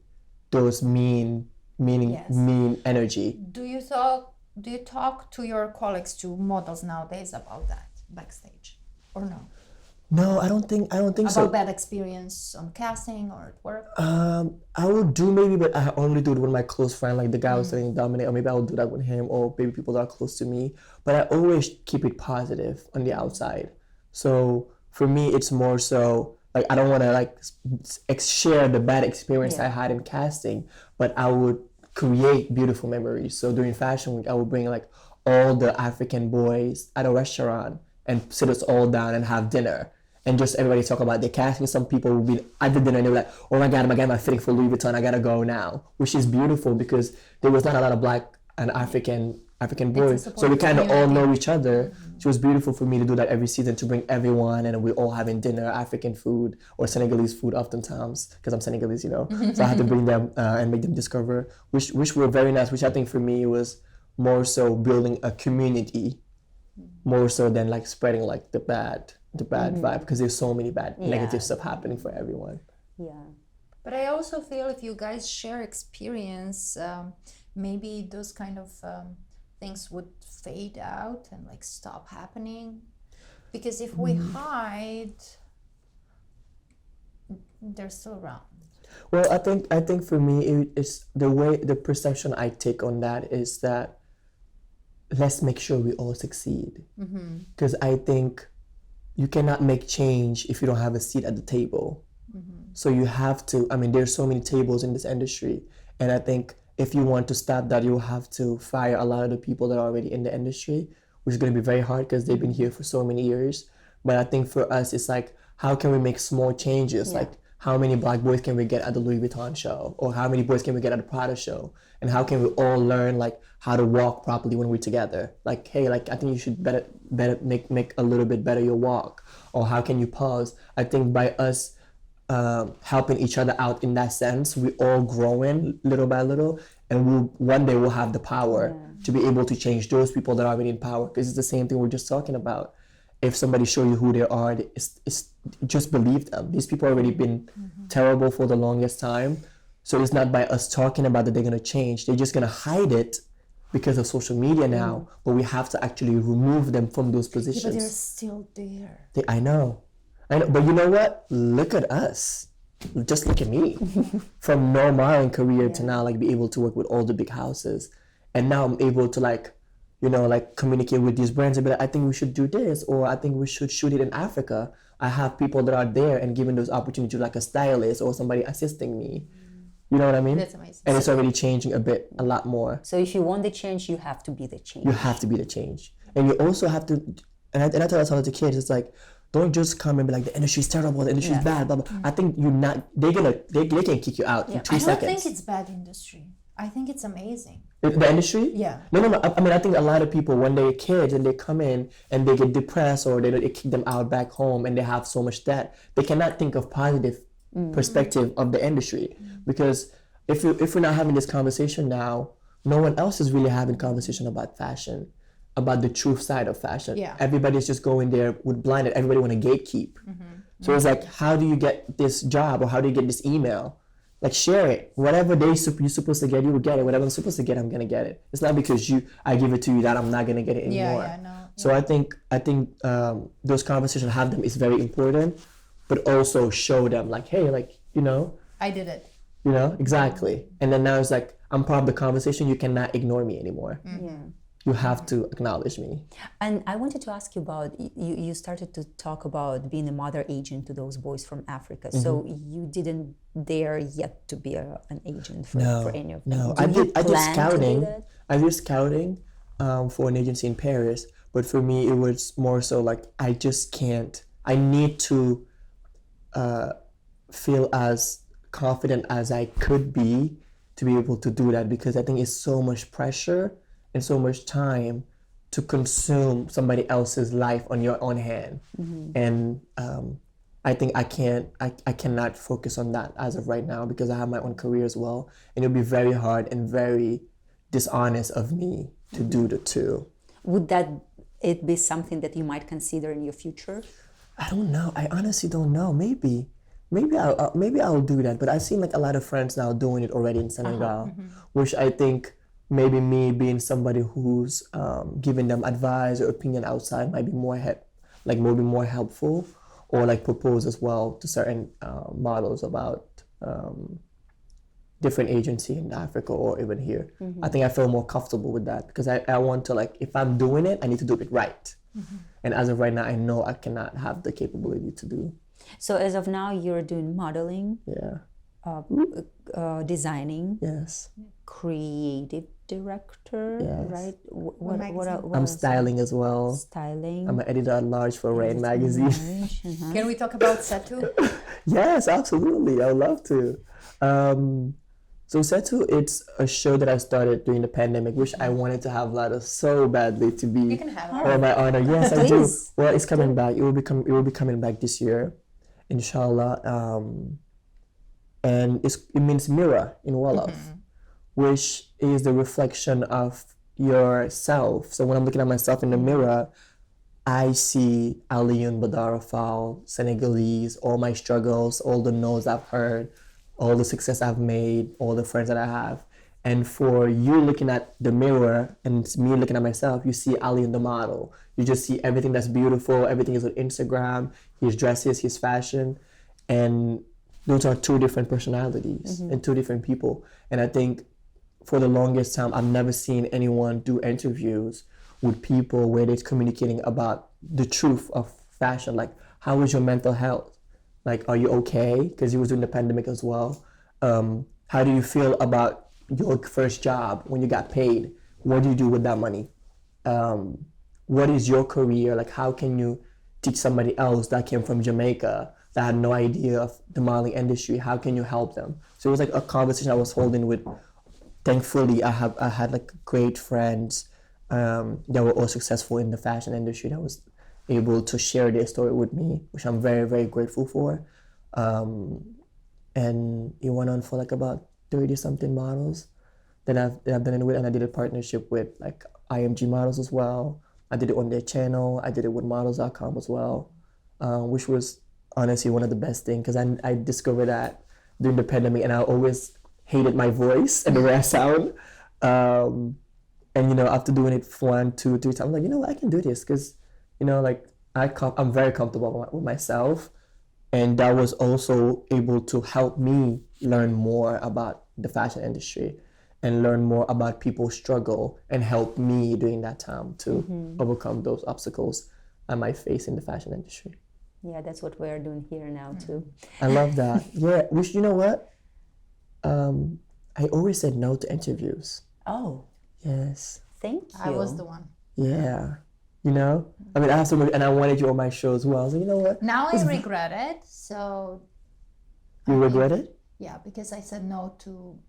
those mean energy. Do you talk to your colleagues, to models nowadays, about that backstage, or no? No, I don't think so. About bad experience on casting or at work? I would do maybe, but I only do it with my close friend, like the guy I was saying, Dominic, or maybe I will do that with him, or maybe people that are close to me. But I always keep it positive on the outside. So for me, it's more so like I don't want to like share the bad experience I had in casting, but I would create beautiful memories. So during Fashion Week, I would bring like all the African boys at a restaurant and sit us all down and have dinner. And just everybody talk about their casting. Some people will be at the dinner and they were like, oh my God, am fitting for Louis Vuitton? I gotta go now. Which is beautiful, because there was not a lot of Black and African African boys. So we kind of all know each other. So it was beautiful for me to do that every season, to bring everyone, and we all having dinner, African food or Senegalese food oftentimes, because I'm Senegalese, you know. So I had to bring them and make them discover, which were very nice, which I think for me was more so building a community, more so than like spreading like the bad vibe, because there's so many bad negative stuff happening for everyone. Yeah. But I also feel if you guys share experience, maybe those kind of things would fade out and like stop happening. Because if we hide, they're still around. Well, I think for me, it's the perception I take on that is that let's make sure we all succeed. Because I think you cannot make change if you don't have a seat at the table. So you have to, I mean, there's so many tables in this industry. And I think if you want to stop that, you'll have to fire a lot of the people that are already in the industry, which is going to be very hard because they've been here for so many years. But I think for us, it's like, how can we make small changes? Like, how many black boys can we get at the Louis Vuitton show? Or how many boys can we get at the Prada show? And how can we all learn like how to walk properly when we're together? Like, hey, like I think you should better make a little bit better your walk. Or how can you pause? I think by us helping each other out in that sense, we all growing little by little, and one day we'll have the power to be able to change those people that are already in power. Because it's the same thing we're just talking about. If somebody show you who they are, it's just believe them. These people already been terrible for the longest time. So it's not by us talking about that they're gonna change. They're just gonna hide it because of social media now. But we have to actually remove them from those positions. But they're still there. I know. But you know what? Look at us. Just look at me. From no modeling career to now like be able to work with all the big houses. And now I'm able to like, you know, like communicate with these brands and be like, I think we should do this, or I think we should shoot it in Africa. I have people that are there and given those opportunities, like a stylist or somebody assisting me. You know what I mean? That's amazing. And it's already changing a lot more. So if you want the change, you have to be the change. You have to be the change. And you also have to, and I tell us all the kids, it's like, don't just come and be like, the industry's terrible, the industry's bad, blah, blah. I think they can kick you out in 2 seconds. I don't think it's bad industry. I think it's amazing. The industry? Yeah. No. I mean, I think a lot of people, when they're kids and they come in and they get depressed or they kick them out back home and they have so much debt, they cannot think of positive perspective of the industry. Because if we're not having this conversation now, no one else is really having conversation about fashion, about the truth side of fashion. Yeah. Everybody's just going there with blinded. Everybody want to gatekeep. So it's like, how do you get this job or how do you get this email? Like, share it. Whatever you're supposed to get, you will get it. Whatever I'm supposed to get, I'm gonna get it. It's not because I give it to you that I'm not gonna get it anymore. So I think those conversations, have them, is very important, but also show them like, hey, like, you know, I did it. You know, exactly. And then now it's like, I'm part of the conversation. You cannot ignore me anymore. You have to acknowledge me. And I wanted to ask you about, you started to talk about being a mother agent to those boys from Africa. So you didn't dare yet to be an agent for any of them. No, I did scouting. I did scouting for an agency in Paris. But for me, it was more so like, I just can't. I need to feel as confident as I could be to be able to do that, because I think it's so much pressure and so much time to consume somebody else's life on your own hand. And I think I cannot focus on that as of right now, because I have my own career as well, and it'll be very hard and very dishonest of me to do the two. Would it be something that you might consider in your future? I don't know. I honestly don't know. Maybe I'll do that. But I've seen like a lot of friends now doing it already in Senegal, which I think maybe me being somebody who's giving them advice or opinion outside might be more helpful, or like propose as well to certain models about different agency in Africa or even here. I think I feel more comfortable with that, because I want to, like, if I'm doing it, I need to do it right. And as of right now, I know I cannot have the capability to do. So as of now, you're doing modeling, designing, creative director, right? What I'm styling as well. Styling. I'm an editor at large for Rain magazine. Can we talk about Setou? Yes, absolutely. I would love to. So Setou, it's a show that I started during the pandemic, which I wanted to have Vlada so badly to be. You can have Oh, my honor. Yes, I do. Please. Well, it's coming back. It will be coming back this year, inshallah. And it means mirror in Wolof, which is the reflection of yourself. So when I'm looking at myself in the mirror, I see Alioune Badara Fall, Senegalese, all my struggles, all the no's I've heard, all the success I've made, all the friends that I have. And for you looking at the mirror and me looking at myself, you see Alioune the model. You just see everything that's beautiful, everything is on Instagram, his dresses, his fashion. And those are two different personalities and two different people. And I think for the longest time, I've never seen anyone do interviews with people where they're communicating about the truth of fashion. Like, how is your mental health? Like, are you okay? Because you was doing the pandemic as well. How do you feel about your first job when you got paid? What do you do with that money? What is your career? Like, how can you teach somebody else that came from Jamaica that had no idea of the modeling industry? How can you help them? So it was like a conversation I was holding with. Thankfully, I had like great friends that were all successful in the fashion industry that was able to share their story with me, which I'm very, very grateful for. And it went on for like about 30 something models that I've done it with, and I did a partnership with like IMG Models as well. I did it on their channel. I did it with models.com as well, which was honestly one of the best things because I discovered that during the pandemic, and I always hated my voice and the way I sound. And you know, after doing it 1, 2, 3 times, I'm like, you know what, I can do this because, you know, like I'm very comfortable with myself, and that was also able to help me learn more about the fashion industry and learn more about people's struggle and help me during that time to overcome those obstacles I might face in the fashion industry. Yeah, that's what we're doing here now too. I love that. Yeah, which, you know what? I always said no to interviews. Oh, Yes. thank you. I was the one. Yeah. You know? I mean, I have so much, and I wanted you on my show as well. So, you know what? Now I regret it. So You regret it? yeah, because I said no to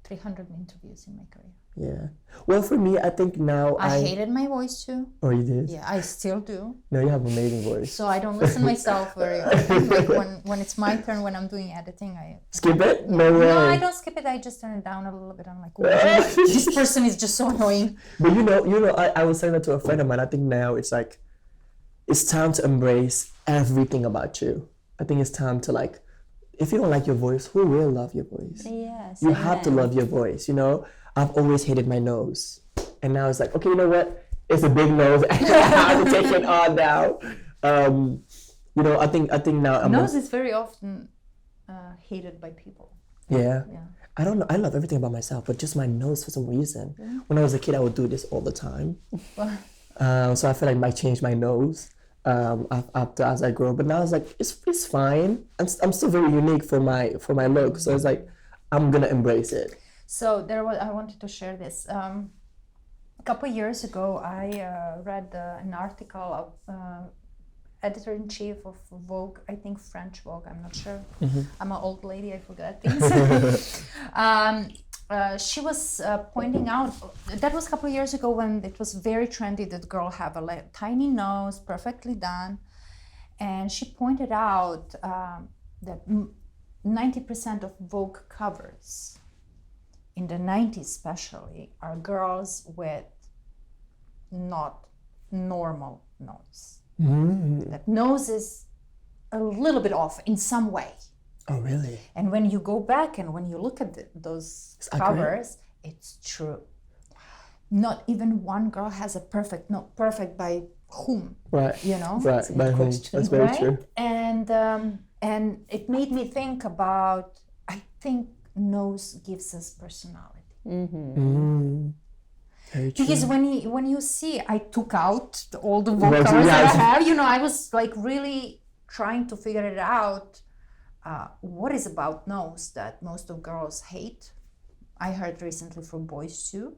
300 interviews in my career. Yeah. Well, for me, I think now I hated my voice too. Oh, you did? Yeah, I still do. No, you have an amazing voice. So I don't listen myself very often. Like when it's my turn, when I'm doing editing, I Skip it? No way. no, I don't skip it. I just turn it down a little bit. I'm like, "Oh, this person is just so annoying." But you know, I was saying that to a friend of mine. I think now it's like, it's time to embrace everything about you. I think it's time to like, if you don't like your voice, who will love your voice? Yes. You have to love your voice, you know? I've always hated my nose. And now it's like, okay, you know what? It's a big nose. I have to take it on now. You know, I think now Nose is very often hated by people. Yeah. Yeah. I don't know. I love everything about myself, but just my nose for some reason. Yeah. When I was a kid, I would do this all the time. So I feel like I might change my nose after as I grow. But now it's like it's fine. I'm still very unique for my look. So it's like I'm gonna embrace it. So I wanted to share this. A couple of years ago, I read an article of editor-in-chief of Vogue, I think French Vogue, I'm not sure. I'm an old lady, I forget things. She was pointing out, that was a couple of years ago when it was very trendy that girl have a tiny nose, perfectly done. And she pointed out that 90% of Vogue covers in the 90s especially are girls with not normal nose. That nose is a little bit off in some way. Oh, really? And when you go back and when you look at those covers, it's true. Not even one girl has a perfect, not perfect by whom, Right. you know? Right. By whom? That's very true. And it made me think about, I think nose gives us personality. Very true. Because when you see, I took out all the Vogue covers that I have, you know, I was like really trying to figure it out. What is about nose that most of girls hate? I heard recently from boys too.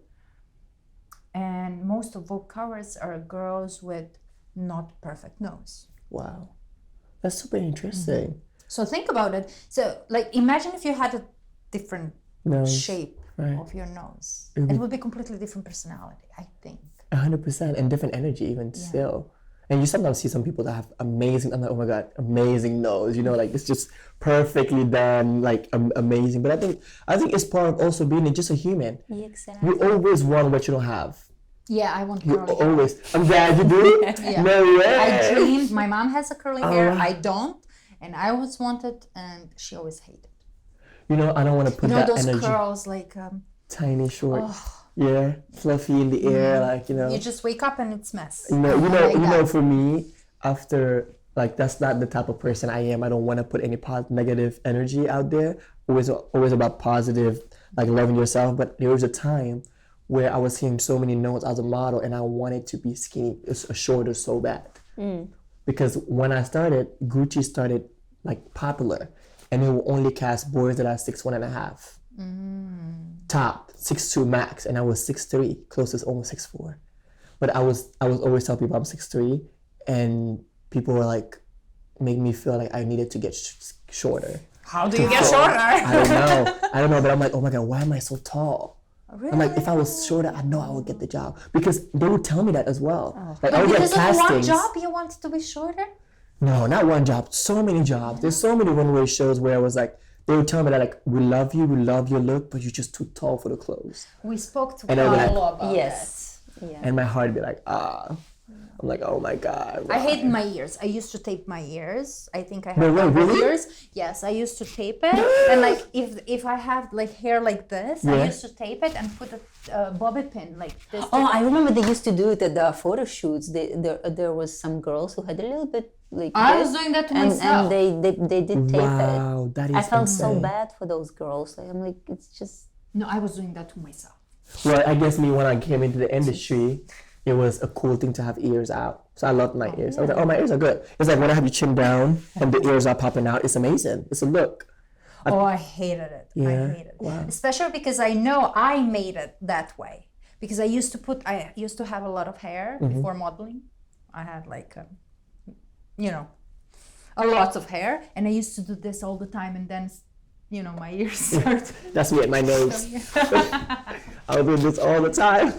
And most of Vogue covers are girls with not perfect nose. Wow. That's super interesting. So think about it. So like imagine if you had a different shape of your nose. It would be completely different personality, I think. 100%, and different energy even still. And you sometimes see some people that have amazing, I'm like, oh my God, amazing nose, you know, like it's just perfectly done, like amazing. But I think it's part of also being just a human. Exactly. You always want what you don't have. Yeah, I want You curly hair. always. I'm glad you do. Yeah. No way. I dreamed, my mom has a curly hair, wow. I don't. And I always wanted, and she always hated. You know, I don't want to put that those energy. curls, like... Tiny, short. Yeah, fluffy in the air, like, you know. You just wake up and it's mess. You know, for me, after, like, that's not the type of person I am. I don't want to put any negative energy out there. Always about positive, like loving yourself. But there was a time where I was seeing so many notes as a model, and I wanted to be skinny, shorter so bad. Because when I started, Gucci started, like, popular. And it will only cast boys that are 6'1.5". Top 6'2" max, and I was 6'3", closest almost 6'4". But I was always telling people I'm 6'3", and people were like, make me feel like I needed to get shorter. How do you get shorter? I don't know, but I'm like, oh my God, why am I so tall? Really? I'm like, if I was shorter, I know I would get the job, because they would tell me that as well. Like, But I would get because of one castings. job, you wanted to be shorter? No, not one job. So many jobs. There's so many runway shows where I was like, they would tell me that, like, we love your look, but you're just too tall for the clothes. We spoke to And I'd be like, Paolo about Yes. Yeah. And my heart would be like, ah. I'm like, oh my God. that. I why? hate my ears. I used to tape my ears. I think I have No way, couple really? ears. Yes, I used to tape it. And like if I have like hair like this, I Yeah. used to tape it and put a bobby pin like this. Oh, I remember they used to do it at the photo shoots. There was some girls who had a little bit like I this, was doing that to and myself. they did tape it. Wow, that is I felt so insane. bad for those girls. Like, I'm like, it's just No, I was doing that to myself. Well, I guess me, when I came into the industry, it was a cool thing to have ears out. So I loved my ears. I was like, oh, my ears are good. It's like when I have your chin down and the ears are popping out, it's amazing. It's a look. Oh, I hated it. I Yeah? hated it. Wow. Especially because I know I made it that way. Because I used to have a lot of hair before modeling. I had like, a lot of hair. And I used to do this all the time. And then, my ears start. That's me at my nose. I was doing this all the time.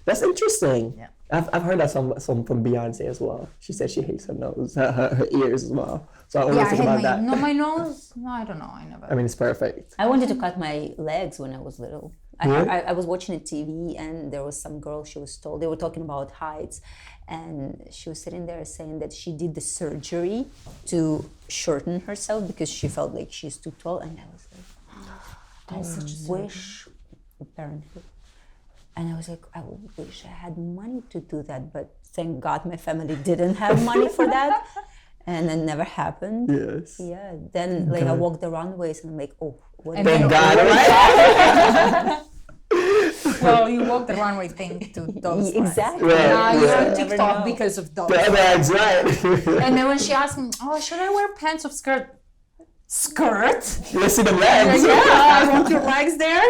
That's interesting. Yeah. I've heard that some from Beyonce as well. She said she hates her nose, her ears as well. So I always think about that. my nose. No, I don't know. I never. I mean, it's perfect. I wanted to cut my legs when I was little. Really? I was watching a TV and there was some girl, she was told, they were talking about heights, and she was sitting there saying that she did the surgery to shorten herself because she felt like she's too tall. And I was like, I wish, apparently. And I was like, I wish I had money to do that, but thank God my family didn't have money for that. And it never happened. Yes. Yeah. Then I walked the runways and I'm like, oh, what And is Thank then- God, right? Well, you walk the runway thing to those. Exactly. Right. Now you're Yeah. on Never TikTok know. because of those. That's right. And then when she asked me, "Oh, should I wear pants or skirt?" Skirt? Let's see the legs. Yeah, I want your legs there.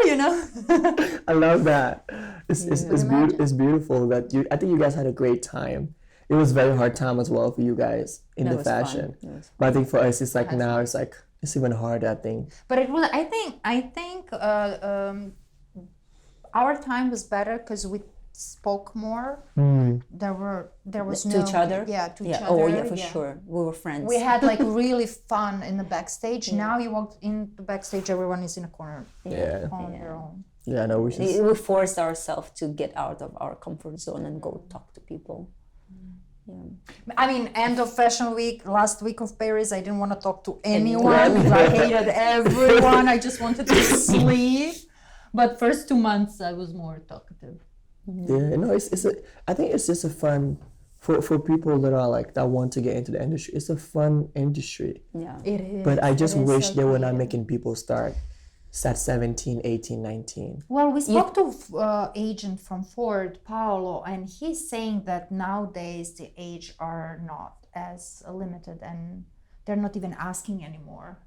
I love that. Imagine. It's beautiful that I think you guys had a great time. It was a very hard time as well for you guys in It the was fun. fashion. It was But I think for us, it's like now it's like it's even harder. I think. But it was. I think our time was better because we spoke more. There was To no each other? Yeah, to each Yeah. other. Oh, yeah, for sure. We were friends. We had like really fun in the backstage. Now you walk in the backstage, everyone is in a corner Yeah. on their own. Yeah. No, we should. We forced ourselves to get out of our comfort zone and go talk to people. Yeah. I mean, end of Fashion Week, last week of Paris, I didn't want to talk to anyone. I hated everyone. I just wanted to sleep. But first 2 months, I was more talkative. Yeah. No, I think it's just a fun for people that are like that want to get into the industry. It's a fun industry. Yeah. It is. But I just It is wish so they were not creative. making people start at 17, 18, 19. Well, we spoke to agent from Ford, Paolo, and he's saying that nowadays the age are not as limited and they're not even asking anymore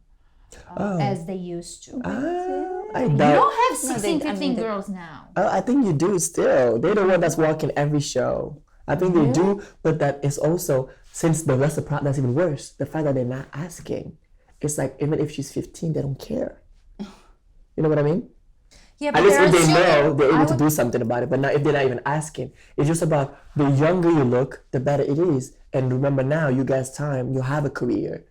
as they used to. I You doubt. don't have 16, they- I 15 mean, girls now. I think you do still. They're the one that's walking every show. I think they do, but that is also since that's the problem. That's even worse. The fact that they're not asking. It's like even if she's 15, they don't care. You know what I mean? Yeah, At but least they're if they know, assuming- they're I able to would- do something about it. But now, if they're not even asking, it's just about the younger you look, the better it is. And remember now, you guys' time, you have a career.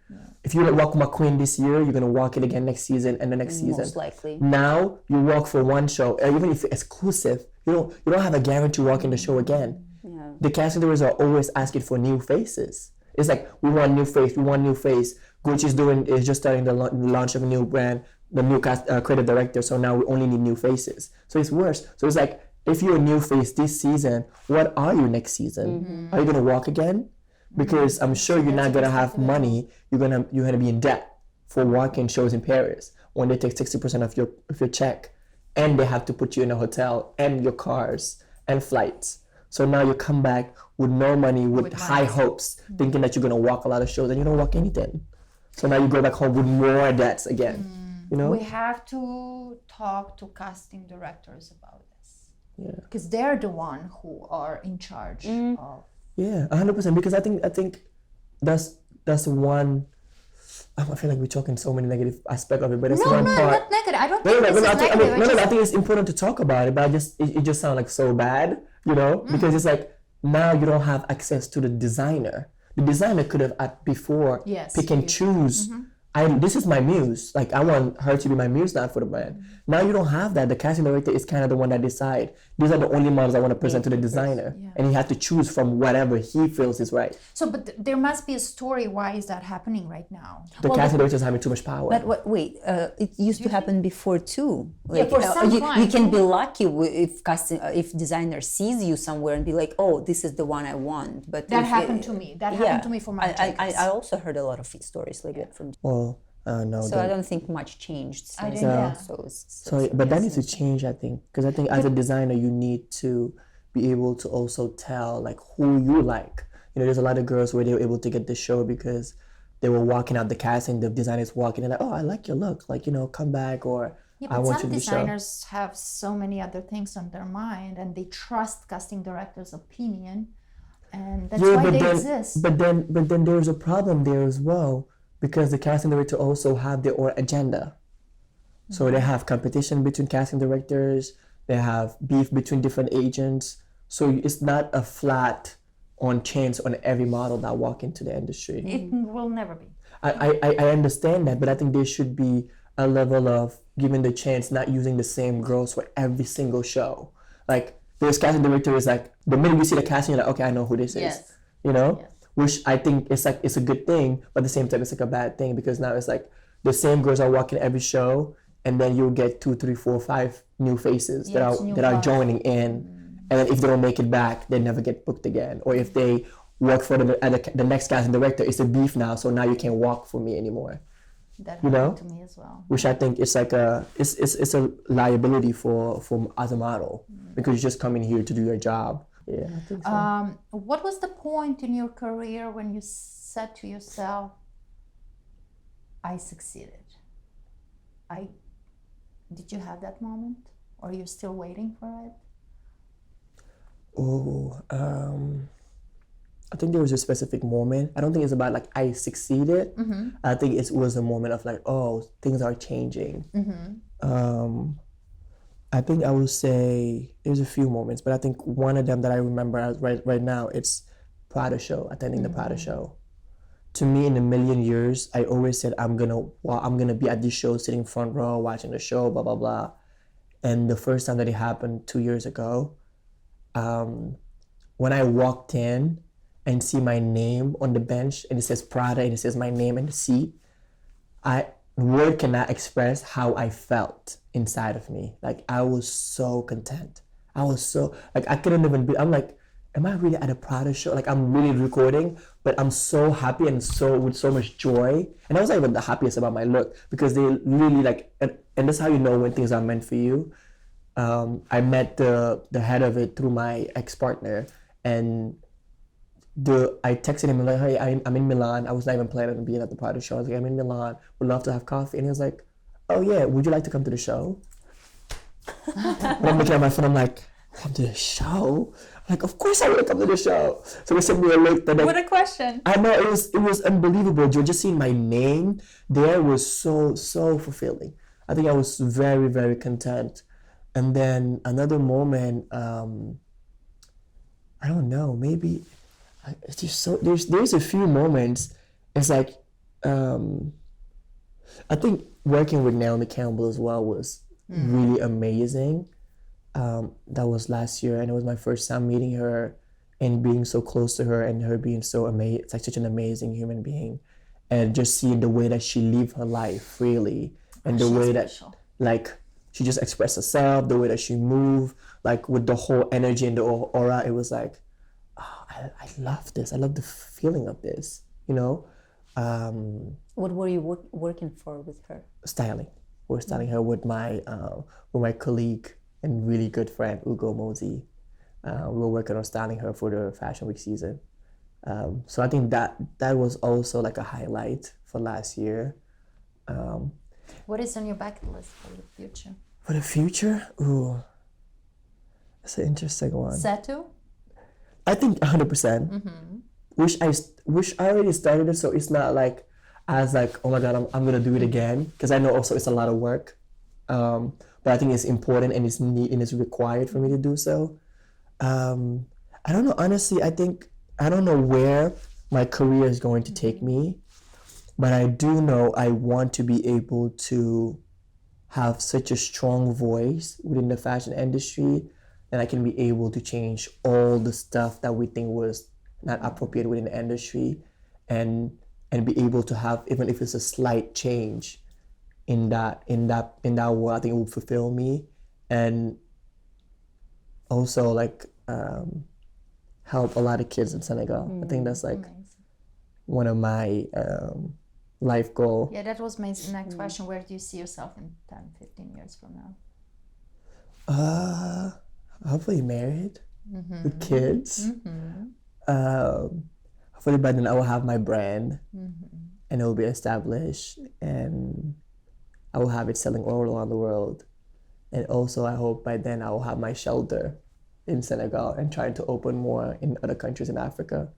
If you walk McQueen this year, you're gonna walk it again next season and the next season. Most likely. Now you walk for one show, even if it's exclusive, you don't have a guarantee walking the show again. Yeah. The casting directors are always asking for new faces. It's like we want new face, we want new face. Gucci's is just starting the launch of a new brand, the new creative director. So now we only need new faces. So it's worse. So it's like if you're a new face this season, what are you next season? Are you gonna walk again? Because I'm sure you're not gonna have money. You're gonna be in debt for walking shows in Paris when they take 60% of your check, and they have to put you in a hotel and your cars and flights. So now you come back with no money, with high hopes, thinking that you're gonna walk a lot of shows, and you don't walk anything. So now you go back home with more debts again. You know? We have to talk to casting directors about this. Yeah. Because they're the one who are in charge of. Yeah, 100%. Because I think that's one. I feel like we're talking so many negative aspects of it, but it's one part. Not negative. I don't think this is negative. I think it's important to talk about it, but it just sounds like so bad, you know, because it's like now you don't have access to the designer. The designer could have before pick and choose. This is my muse. Like I want her to be my muse now for the brand. Now you don't have that. The casting director is kind of the one that decide. These are the only models I want to present to the designer, and he has to choose from whatever he feels is right. So, but there must be a story. Why is that happening right now? The casting director is having too much power. But wait, it used to happen before too. Like, for some you clients. can be lucky if designer sees you somewhere and be like, oh, this is the one I want. But That happened to me. That happened to me for my jackets. I also heard a lot of stories like that from. Well, no. So I don't think much changed since didn't, then. yeah. So, but that needs to change, I think, because I think as a designer, you need to be able to also tell like who you like. You know, there's a lot of girls where they were able to get the show because they were walking out the casting, the designers walking and like, oh, I like your look, like, you know, come back, or I want you some to the show. designers have so many other things on their mind, and they trust casting directors' opinion, and that's why they exist. But then there's a problem there as well, because the casting director also have their own agenda. So they have competition between casting directors, they have beef between different agents. So it's not a flat on chance on every model that walk into the industry. It will never be. I understand that, but I think there should be a level of giving the chance, not using the same girls for every single show. Like there's casting director is like the minute you see the casting, you're like, okay, I know who this is. You know? Yes. Which I think it's like it's a good thing, but at the same time it's like a bad thing because now it's like the same girls are walking every show, and then you'll get 2, 3, 4, 5 new faces that are joining in, and then if they don't make it back, they never get booked again. Or if they work for the next casting director, it's a beef now, so now you can't walk for me anymore. That happened to me as well. Which I think it's like it's a liability for as a model because you're just coming here to do your job. Yeah, I think so. What was the point in your career when you said to yourself, I succeeded? Did you have that moment? Or are you still waiting for it? I think there was a specific moment. I don't think it's about like I succeeded. I think it was a moment of like, oh, things are changing. I think I would say there's a few moments, but I think one of them that I remember right now, it's Prada show, attending the Prada show. To me, in a million years, I always said I'm gonna be at this show, sitting front row, watching the show, blah blah blah. And the first time that it happened 2 years ago, when I walked in and see my name on the bench and it says Prada and it says my name in the seat, word cannot express how I felt inside of me. Like I was so content. I was so like I couldn't even be. I'm like, am I really at a Prada show? Like I'm really recording, but I'm so happy and with so much joy. And I was not even the happiest about my look because they really like, and that's how you know when things are meant for you. I met the head of it through my ex-partner, and I texted him like, hey, I'm in Milan. I was not even planning on being at the Prada show. I was like, I'm in Milan. Would love to have coffee. And he was like, oh yeah, would you like to come to the show? And I'm looking at my phone. I'm like, come to the show? I'm like, of course I want to come to the show. So they sent me a link. What a question. I know, it was unbelievable. Just seeing my name there was so fulfilling. I think I was very, very content. And then another moment, I don't know, maybe it's just so there's a few moments. It's like I think working with Naomi Campbell as well was really amazing. That was last year, and it was my first time meeting her and being so close to her, and her being so amazing. It's like such an amazing human being, and just seeing the way that she lived her life freely, and the way that like she just expressed herself, the way that she moved, like with the whole energy and the aura. It was like, oh, I love this. I love the feeling of this. You know. What were you working for with her? Styling. We're styling her with my colleague and really good friend Ugo Mosey. We were working on styling her for the Fashion Week season. So I think that was also like a highlight for last year. What is on your bucket list for the future? For the future, ooh, that's an interesting one. Setou? I think 100%. Wish I already started it, so it's not like I was like, oh my god, I'm gonna do it again, because I know also it's a lot of work. But I think it's important and it's neat and it's required for me to do so. I don't know, honestly. I don't know where my career is going to take me, but I do know I want to be able to have such a strong voice within the fashion industry that I can be able to change all the stuff that we think was not appropriate within the industry, and be able to have, even if it's a slight change in that world. I think it will fulfill me, and also like help a lot of kids in Senegal. I think that's like one of my life goal. Yeah, that was my next question. Where do you see yourself in 10, 15 years from now? Hopefully married with kids. Hopefully by then I will have my brand, and it will be established, and I will have it selling all around the world. And also I hope by then I will have my shelter in Senegal and trying to open more in other countries in Africa.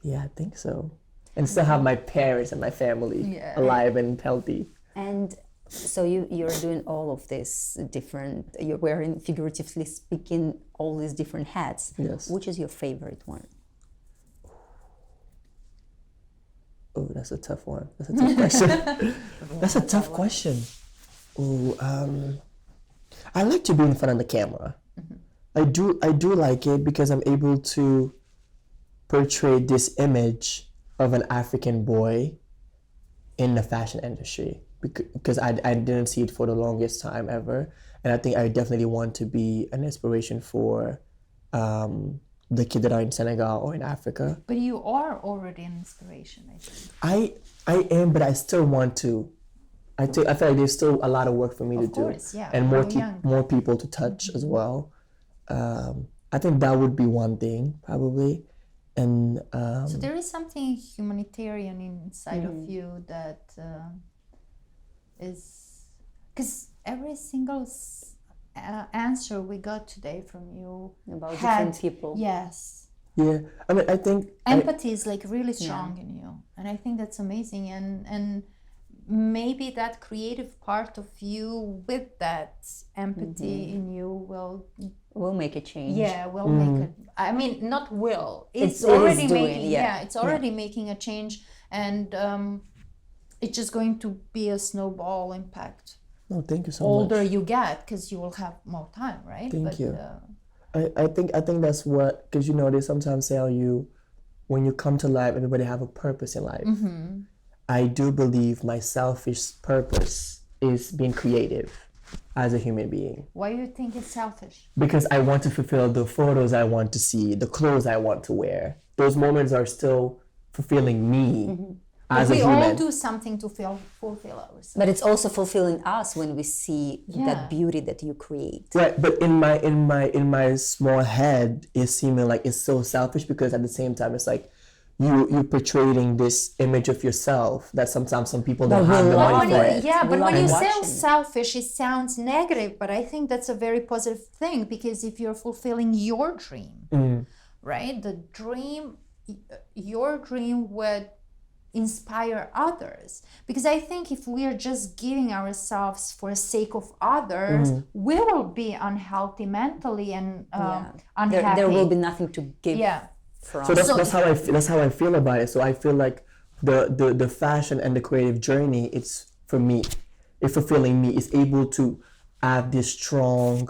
Yeah, I think so. And still have my parents and my family alive and healthy. And so you're doing all of this different, you're wearing, figuratively speaking, all these different hats. Yes. Which is your favorite one? Oh, that's a tough one. That's a tough question. That's a tough question. Oh, I like to be in front of the camera. I do like it because I'm able to portray this image of an African boy in the fashion industry, because I didn't see it for the longest time ever, and I think I definitely want to be an inspiration for the kids that are in Senegal or in Africa. But you are already an inspiration, I think. I am, but I still want to. I feel like there's still a lot of work for me to do, and more people to touch as well. I think that would be one thing probably, and so there is something humanitarian inside of you that is, because every single answer we got today from you about different people. Yes. Yeah, I mean, I think empathy is like really strong in you, and I think that's amazing, and maybe that creative part of you with that empathy in you will make a change. Yeah, will make it. I mean, not will. It's already making. It's already making a change, and it's just going to be a snowball impact. No, thank you so much. Older you get, because you will have more time, right? Thank you. I think that's what, because they sometimes say when you come to life, everybody have a purpose in life. I do believe my selfish purpose is being creative as a human being. Why do you think it's selfish? Because I want to fulfill the photos I want to see, the clothes I want to wear. Those moments are still fulfilling me as a human. We all do something to fulfill ourselves. But it's also fulfilling us when we see that beauty that you create. Right, but in my small head, it's seeming like it's so selfish, because at the same time, it's like you're portraying this image of yourself that sometimes some people don't have the money for it. Yeah, but when you say selfish, it sounds negative, but I think that's a very positive thing, because if you're fulfilling your dream, right? The dream, your dream would inspire others, because I think if we are just giving ourselves for the sake of others, we will be unhealthy mentally and unhappy. There will be nothing to give from. So that's how I feel about it. So I feel like the fashion and the creative journey, it's for me, it's fulfilling me. It's able to have this strong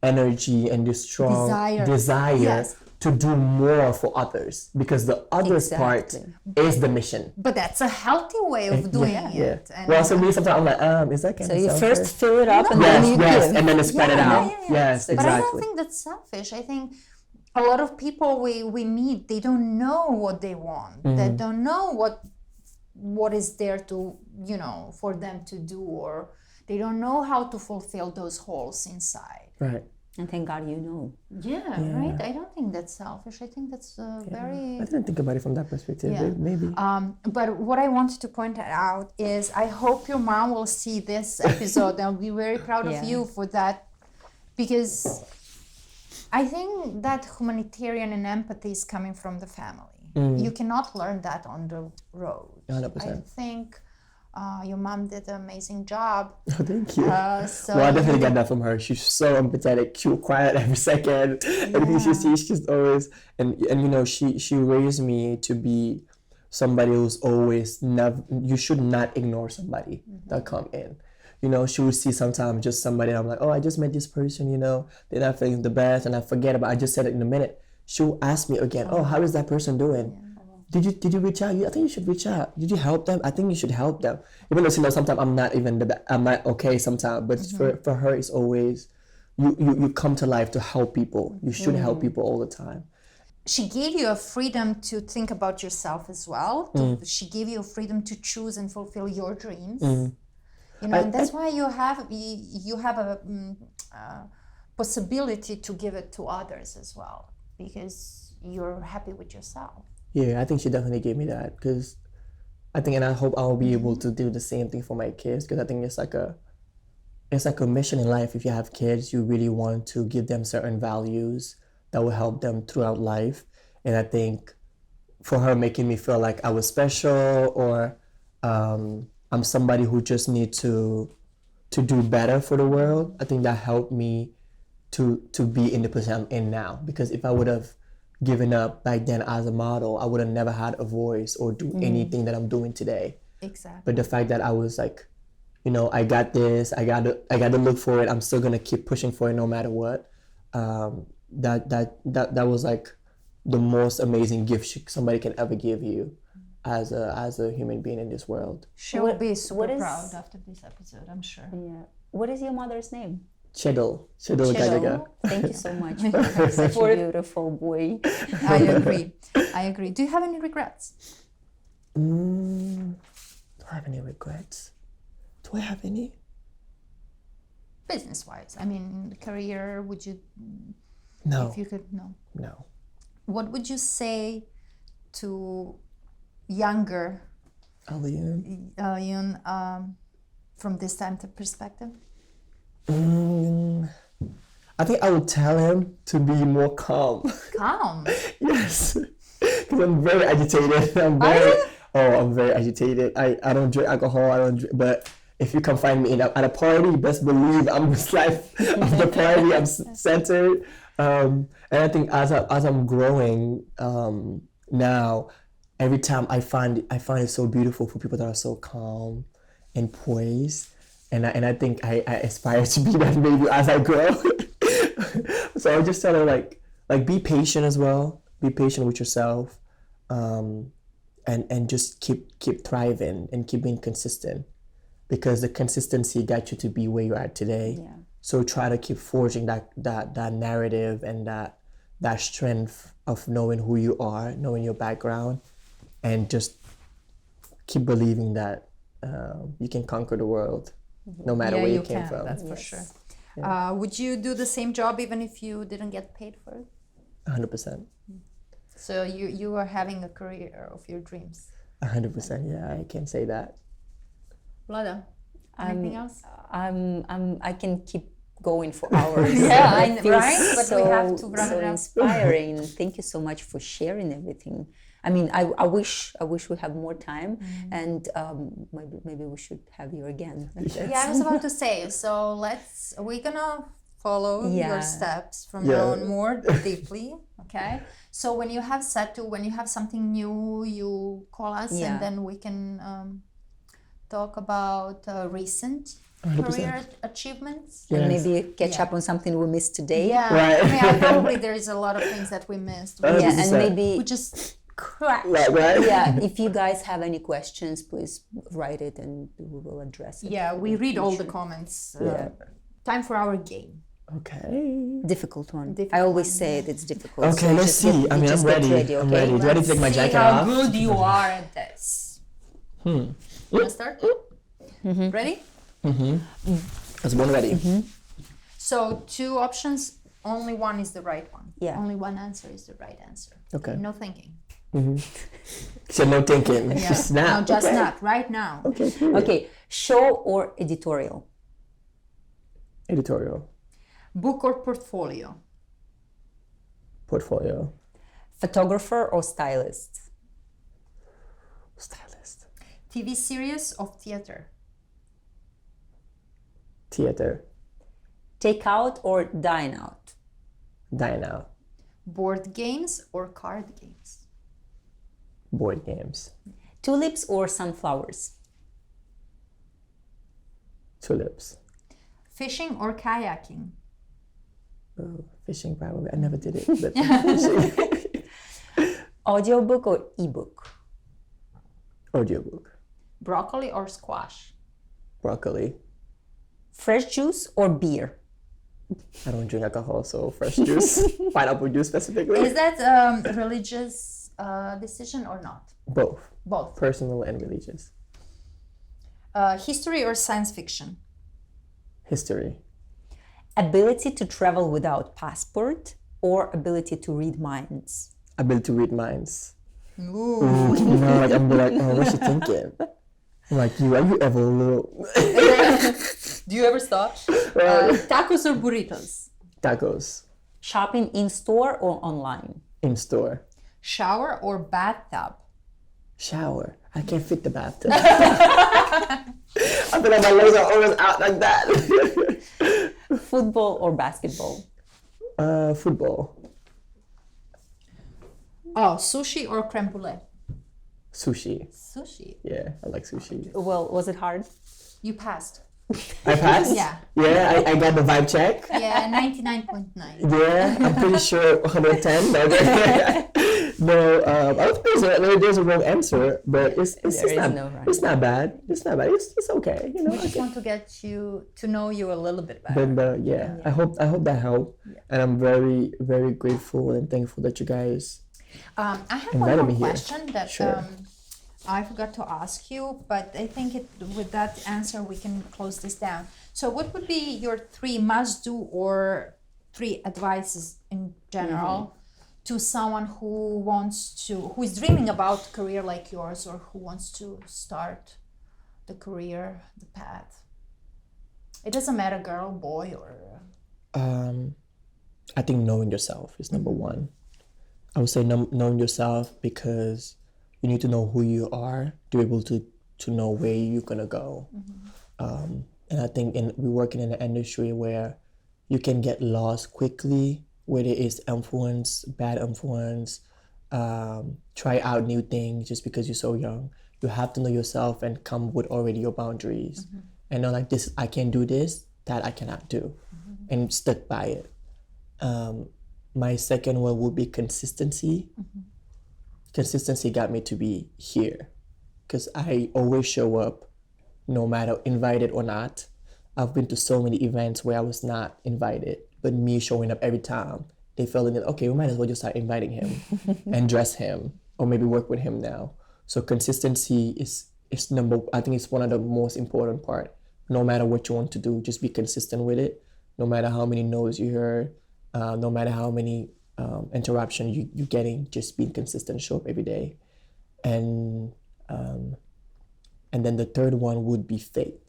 energy and this strong desire to do more for others, because the others part is the mission. But that's a healthy way of doing it. And well, so me sometimes I'm like, is that kind so of you selfish? first fill it up and then you give. And then spread it out. Yes, but exactly. I don't think that's selfish. I think a lot of people we meet, they don't know what they want. They don't know what is there to, for them to do, or they don't know how to fulfill those holes inside. Right. And thank God you know. Yeah, right. I don't think that's selfish. I think that's very. I didn't think about it from that perspective. Yeah. Maybe. But what I wanted to point out is, I hope your mom will see this episode. I'll be very proud of you for that, because I think that humanitarian and empathy is coming from the family. You cannot learn that on the road. 100%. I think your mom did an amazing job. Oh, thank you. So well, I definitely got that from her. She's so empathetic. She was quiet every second. Everything she sees, she's always and she raised me to be somebody who's always never. You should not ignore somebody that come in. She would see sometimes just somebody. I'm like, oh, I just met this person. They're not feeling the best, and I forget about. I just said it in a minute. She'll ask me again, oh, how is that person doing? Yeah. Did you reach out? I think you should reach out. Did you help them? I think you should help them. Even though sometimes I'm not okay sometimes, but for her it's always you come to life to help people. You should help people all the time. She gave you a freedom to think about yourself as well. She gave you a freedom to choose and fulfill your dreams. And that's why you have a possibility to give it to others as well, because you're happy with yourself. Yeah, I think she definitely gave me that, because I think, and I hope I'll be able to do the same thing for my kids, because I think it's like a mission in life. If you have kids, you really want to give them certain values that will help them throughout life. And I think for her making me feel like I was special, or I'm somebody who just need to do better for the world, I think that helped me to be in the position I'm in now. Because if I would have given up back then as a model, I would have never had a voice or do anything that I'm doing today. Exactly. But the fact that I was like, I got this, I got to look for it, I'm still gonna keep pushing for it no matter what. That was like the most amazing gift somebody can ever give you as a human being in this world. She will be super proud after this episode, I'm sure. Yeah. What is your mother's name? Cheddle. Thank you so much for such a beautiful boy. I agree. Do you have any regrets? Do I have any regrets? Do I have any? Business-wise, I mean, career. Would you? No. If you could, no. No. What would you say to younger Alioune, from this time perspective? I think I would tell him to be more calm. Calm? Yes. Because I'm very agitated. I'm very agitated. I don't drink alcohol. But if you come find me at a party, best believe I'm the life of the party. I'm centered. And I think as I'm growing now, every time I find it so beautiful for people that are so calm and poised. And I think I aspire to be that maybe as I grow. So I'll just tell her like be patient as well. Be patient with yourself, and just keep thriving and keep being consistent, because the consistency got you to be where you're at today. Yeah. So try to keep forging that narrative and that strength of knowing who you are, knowing your background, and just keep believing that you can conquer the world. No matter where you came from. That's for sure. Yeah. Would you do the same job even if you didn't get paid for it? 100%. So you are having a career of your dreams? 100%, yeah, I can say that. Vlada, anything else? I can keep going for hours. Right? But we have to run so it up. Inspiring. Thank you so much for sharing everything. I mean, I wish we have more time, and maybe we should have you again. Yeah, I was about to say. So we're gonna follow your steps from now on more deeply. Okay. So when you have Setou, when you have something new, you call us, and then we can talk about recent 100%. career achievements. Yes. And maybe catch up on something we missed today. Yeah, Right. I mean, probably there is a lot of things that we missed. We 100%. Yeah, and maybe we just cracked. Right. yeah, if you guys have any questions, please write it and we will address it. Yeah, we read all the comments. Time for our game. Okay. Difficult one. I Difficult always say it, it's difficult. Okay, so let's just see. get- I mean, I'm just get ready. I'm okay? ready. Do I need to take my See jacket how off? good you are at this. Wanna start? Ready? As one ready. So 2 options, only one is the right one. Yeah. Only one answer is the right answer. Okay. No thinking. So no thinking. Yeah. Just snap. No, just okay. not right now. Okay. Okay, show or editorial? Editorial. Book or portfolio? Portfolio. Photographer or stylist? Stylist. TV series or theater? Theater. Take out or dine out? Dine out. Board games or card games? Board games. Tulips or sunflowers? Tulips. Fishing or kayaking? Oh, fishing probably. I never did it. But fishing. Audiobook or ebook? Audiobook. Broccoli or squash? Broccoli. Fresh juice or beer? I don't drink alcohol, so fresh juice. Pineapple juice specifically. Is that a religious decision or not? Both. Both. Personal and religious. History or science fiction? History. Ability to travel without passport or ability to read minds? Ability to read minds. Ooh. You know, like I'm like, oh, what's she thinking? I'm like, are you ever a little Do you ever stop? Tacos or burritos? tacos Shopping in store or online? in store? Shower or bathtub? Shower. I can't fit the bathtub. I feel like my legs are always out like that. Football or basketball? Football. Oh, sushi or creme brulee? Sushi. Sushi. Yeah, I like sushi. Well, was it hard? You passed. I passed? Yeah. Yeah, I got the vibe check. Yeah, 99.9. Yeah, I'm pretty sure 110. No, I don't think there's a wrong answer, but it's There is not, no right. it's not bad. It's not bad. It's okay. You know. We just want to get you to know you a little bit better. But yeah, I hope that helped, and I'm very very grateful and thankful that you guys. I have Invited one me more here. question that Sure. I forgot to ask you, but I think with that answer we can close this down. So, what would be your 3 must-do or 3 advices in general to someone who is dreaming about a career like yours, or who wants to start the career, the path? It doesn't matter, girl, boy, or. I think knowing yourself is number one. I would say knowing yourself, because you need to know who you are to be able to know where you're gonna go. And I think we're working in an industry where you can get lost quickly, where there is influence, bad influence, try out new things just because you're so young. You have to know yourself and come with already your boundaries. And know like this, I can do this, that I cannot do, and stick by it. My second one would be consistency. Consistency got me to be here because I always show up, no matter invited or not. I've been to so many events where I was not invited, but me showing up every time, they felt that, okay, we might as well just start inviting him and dress him, or maybe work with him now. So consistency is I think it's one of the most important part. No matter what you want to do, just be consistent with it. No matter how many no's you heard, no matter how many interruptions you're getting, just being consistent, show up every day. And then the third one would be faith.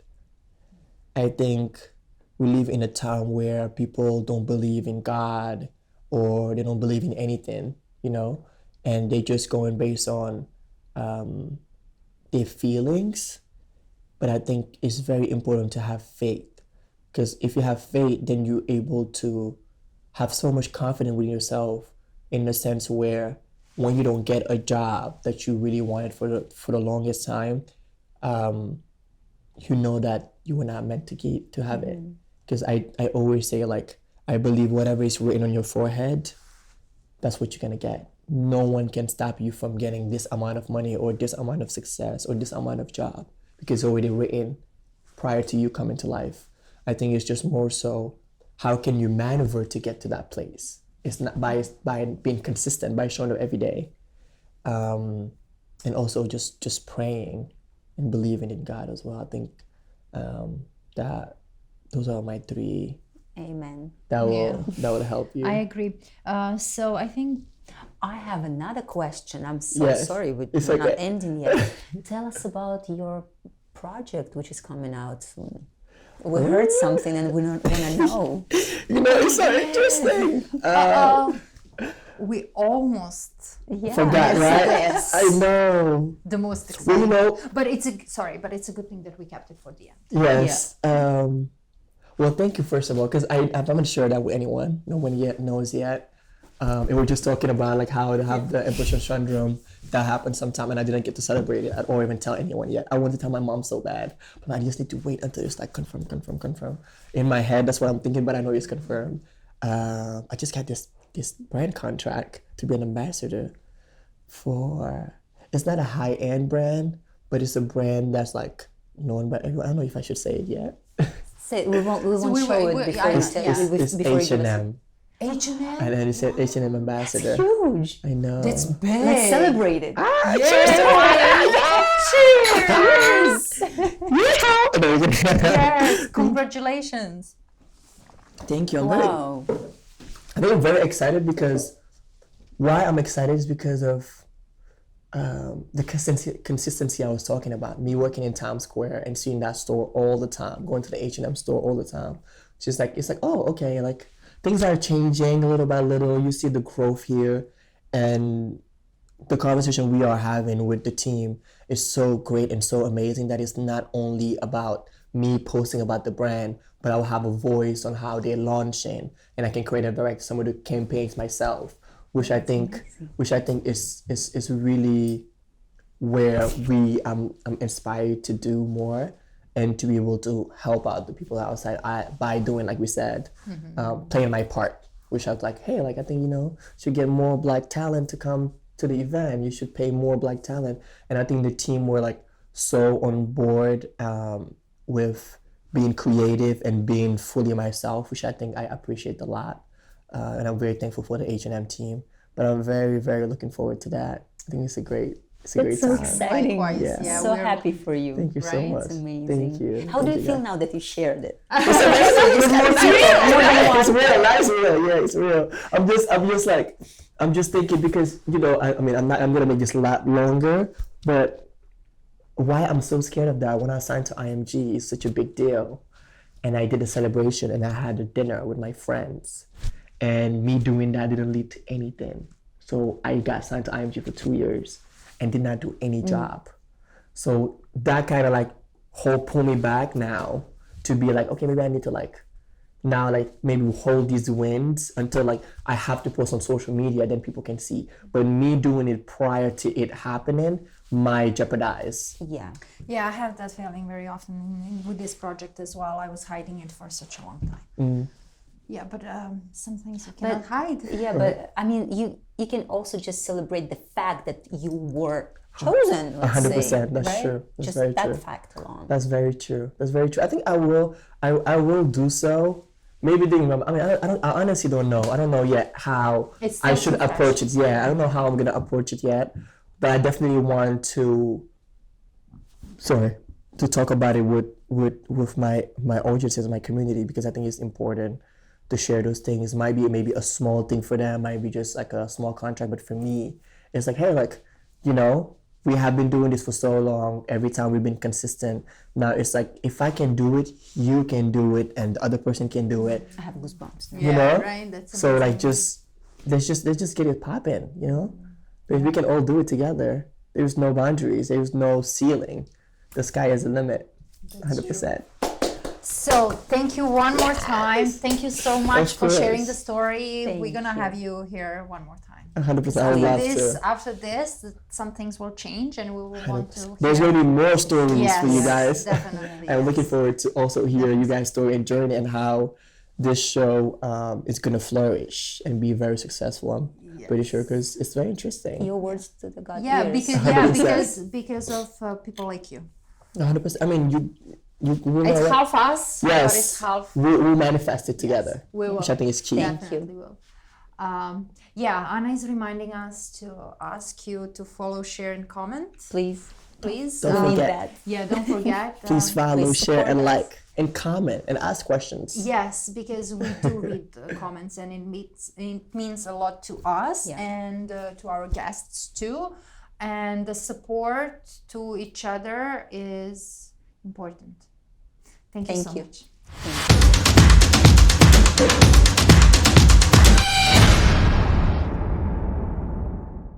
I think we live in a time where people don't believe in God, or they don't believe in anything, you know? and they just going based on their feelings. But I think it's very important to have faith, because if you have faith, then you're able to have so much confidence with yourself, in the sense where when you don't get a job that you really wanted for the longest time, you know that you were not meant to have it. Because I always say, like, I believe whatever is written on your forehead, that's what you're gonna get. No one can stop you from getting this amount of money or this amount of success or this amount of job, because it's already written prior to you coming to life. I think it's just more so, how can you maneuver to get to that place? It's not by being consistent, by showing up every day, and also just praying and believing in God as well. I think that those are my three. Amen. That will help you. I agree. So I think I have another question. I'm so Yes, sorry, we're it's not okay. ending yet. Tell us about your project, which is coming out soon. We heard something and we want to know. You know, it's so interesting. we almost Yeah. Forgot, right? Yes. I know. the most Well, exciting. you know, But it's a good thing that we kept it for the end. yes. Well, thank you first of all, because I haven't shared that with anyone. No one yet knows yet. And we're just talking about like how to have the imposter syndrome that happened sometime, and I didn't get to celebrate it or even tell anyone yet. I want to tell my mom so bad, but I just need to wait until it's like confirm. In my head, that's what I'm thinking, but I know it's confirmed. I just got this brand contract to be an ambassador for. It's not a high-end brand, but it's a brand that's like known by everyone. I don't know if I should say it yet. Say, we won't we show were- it before it's- you yeah. It's before you give us- H&M. H&M? And then it said H&M Ambassador. Huge. I know. It's big. Let's celebrate it. Cheers! Yes, congratulations. Thank you. Wow. I think I'm very excited, because why I'm excited is because of the consistency I was talking about. Me working in Times Square and seeing that store all the time, going to the H&M store all the time. It's like, oh, okay, like things are changing little by little. You see the growth here, and the conversation we are having with the team is so great and so amazing that it's not only about me posting about the brand, but I'll have a voice on how they're launching, and I can create and direct some of the campaigns myself, which I think is really where I'm inspired to do more, and to be able to help out the people outside by doing, like we said, playing my part. Which I was like, hey, like I think should get more Black talent to come to the event. You should pay more Black talent, and I think the team were like so on board with being creative and being fully myself, which I think I appreciate a lot, and I'm very thankful for the H&M team. But I'm very, very looking forward to that. I think it's a great That's so time. exciting. Likewise, Yeah. yeah, So we're- happy for you. Thank you so Right? much. It's amazing. Thank you. How do Thank you feel guys. now that you shared it? It's real. It's real. Yeah, it's real. I'm just thinking, because I'm gonna make this a lot longer, but why I'm so scared of that, when I signed to IMG, is such a big deal, and I did a celebration and I had a dinner with my friends, and me doing that didn't lead to anything. So I got signed to IMG for 2 years and did not do any job. So that kind of like pull me back now to be like, okay, maybe I need to maybe hold these wins until like I have to post on social media, then people can see. But me doing it prior to it happening might jeopardize. Yeah. Yeah, I have that feeling very often with this project as well. I was hiding it for such a long time. Yeah, but some things you cannot hide. Yeah, but I mean, you can also just celebrate the fact that you were chosen. 100%. That's right? true. That's just very that true. fact alone. That's very true. That's very true. I think I will do so. Maybe I honestly don't know. I don't know yet how It's I still should too fresh. approach it. Yeah, I don't know how I'm gonna approach it yet, but I definitely want to talk about it with my audiences, my community, because I think it's important to share those things. Might be maybe a small thing for them, might be just like a small contract, but for me, it's like, hey, like, we have been doing this for so long. Every time we've been consistent. Now it's like, if I can do it, you can do it, and the other person can do it. I have goosebumps. Yeah, know? right. That's So like, amazing. let's just get it popping. Because we can all do it together. There's no boundaries. There's no ceiling. The sky is the limit. 100%. So thank you one more time. Thank you so much for sharing the course. story. Thank We're gonna you. have you here one more time. 100%. I would love to. After this, some things will change, and we will want to. There's hear- going to be more stories for you guys. Definitely. I'm looking forward to also hear you guys' story and journey and how this show is going to flourish and be very successful. I'm pretty sure because it's very interesting. Your words to the God Yeah, ears. because of people like you. 100%. I mean, you know It's what? half us, but Yes, it's half. we'll manifest it together, we will. which I think is key. Definitely will. Anna is reminding us to ask you to follow, share, and comment. Please. Please. Don't We need forget. that. Yeah, don't forget. Please follow, please share, and support us. like, and comment, and ask questions. Yes, because we do read the comments, and it means a lot to us and to our guests too. And the support to each other is important. Thank you so you. much.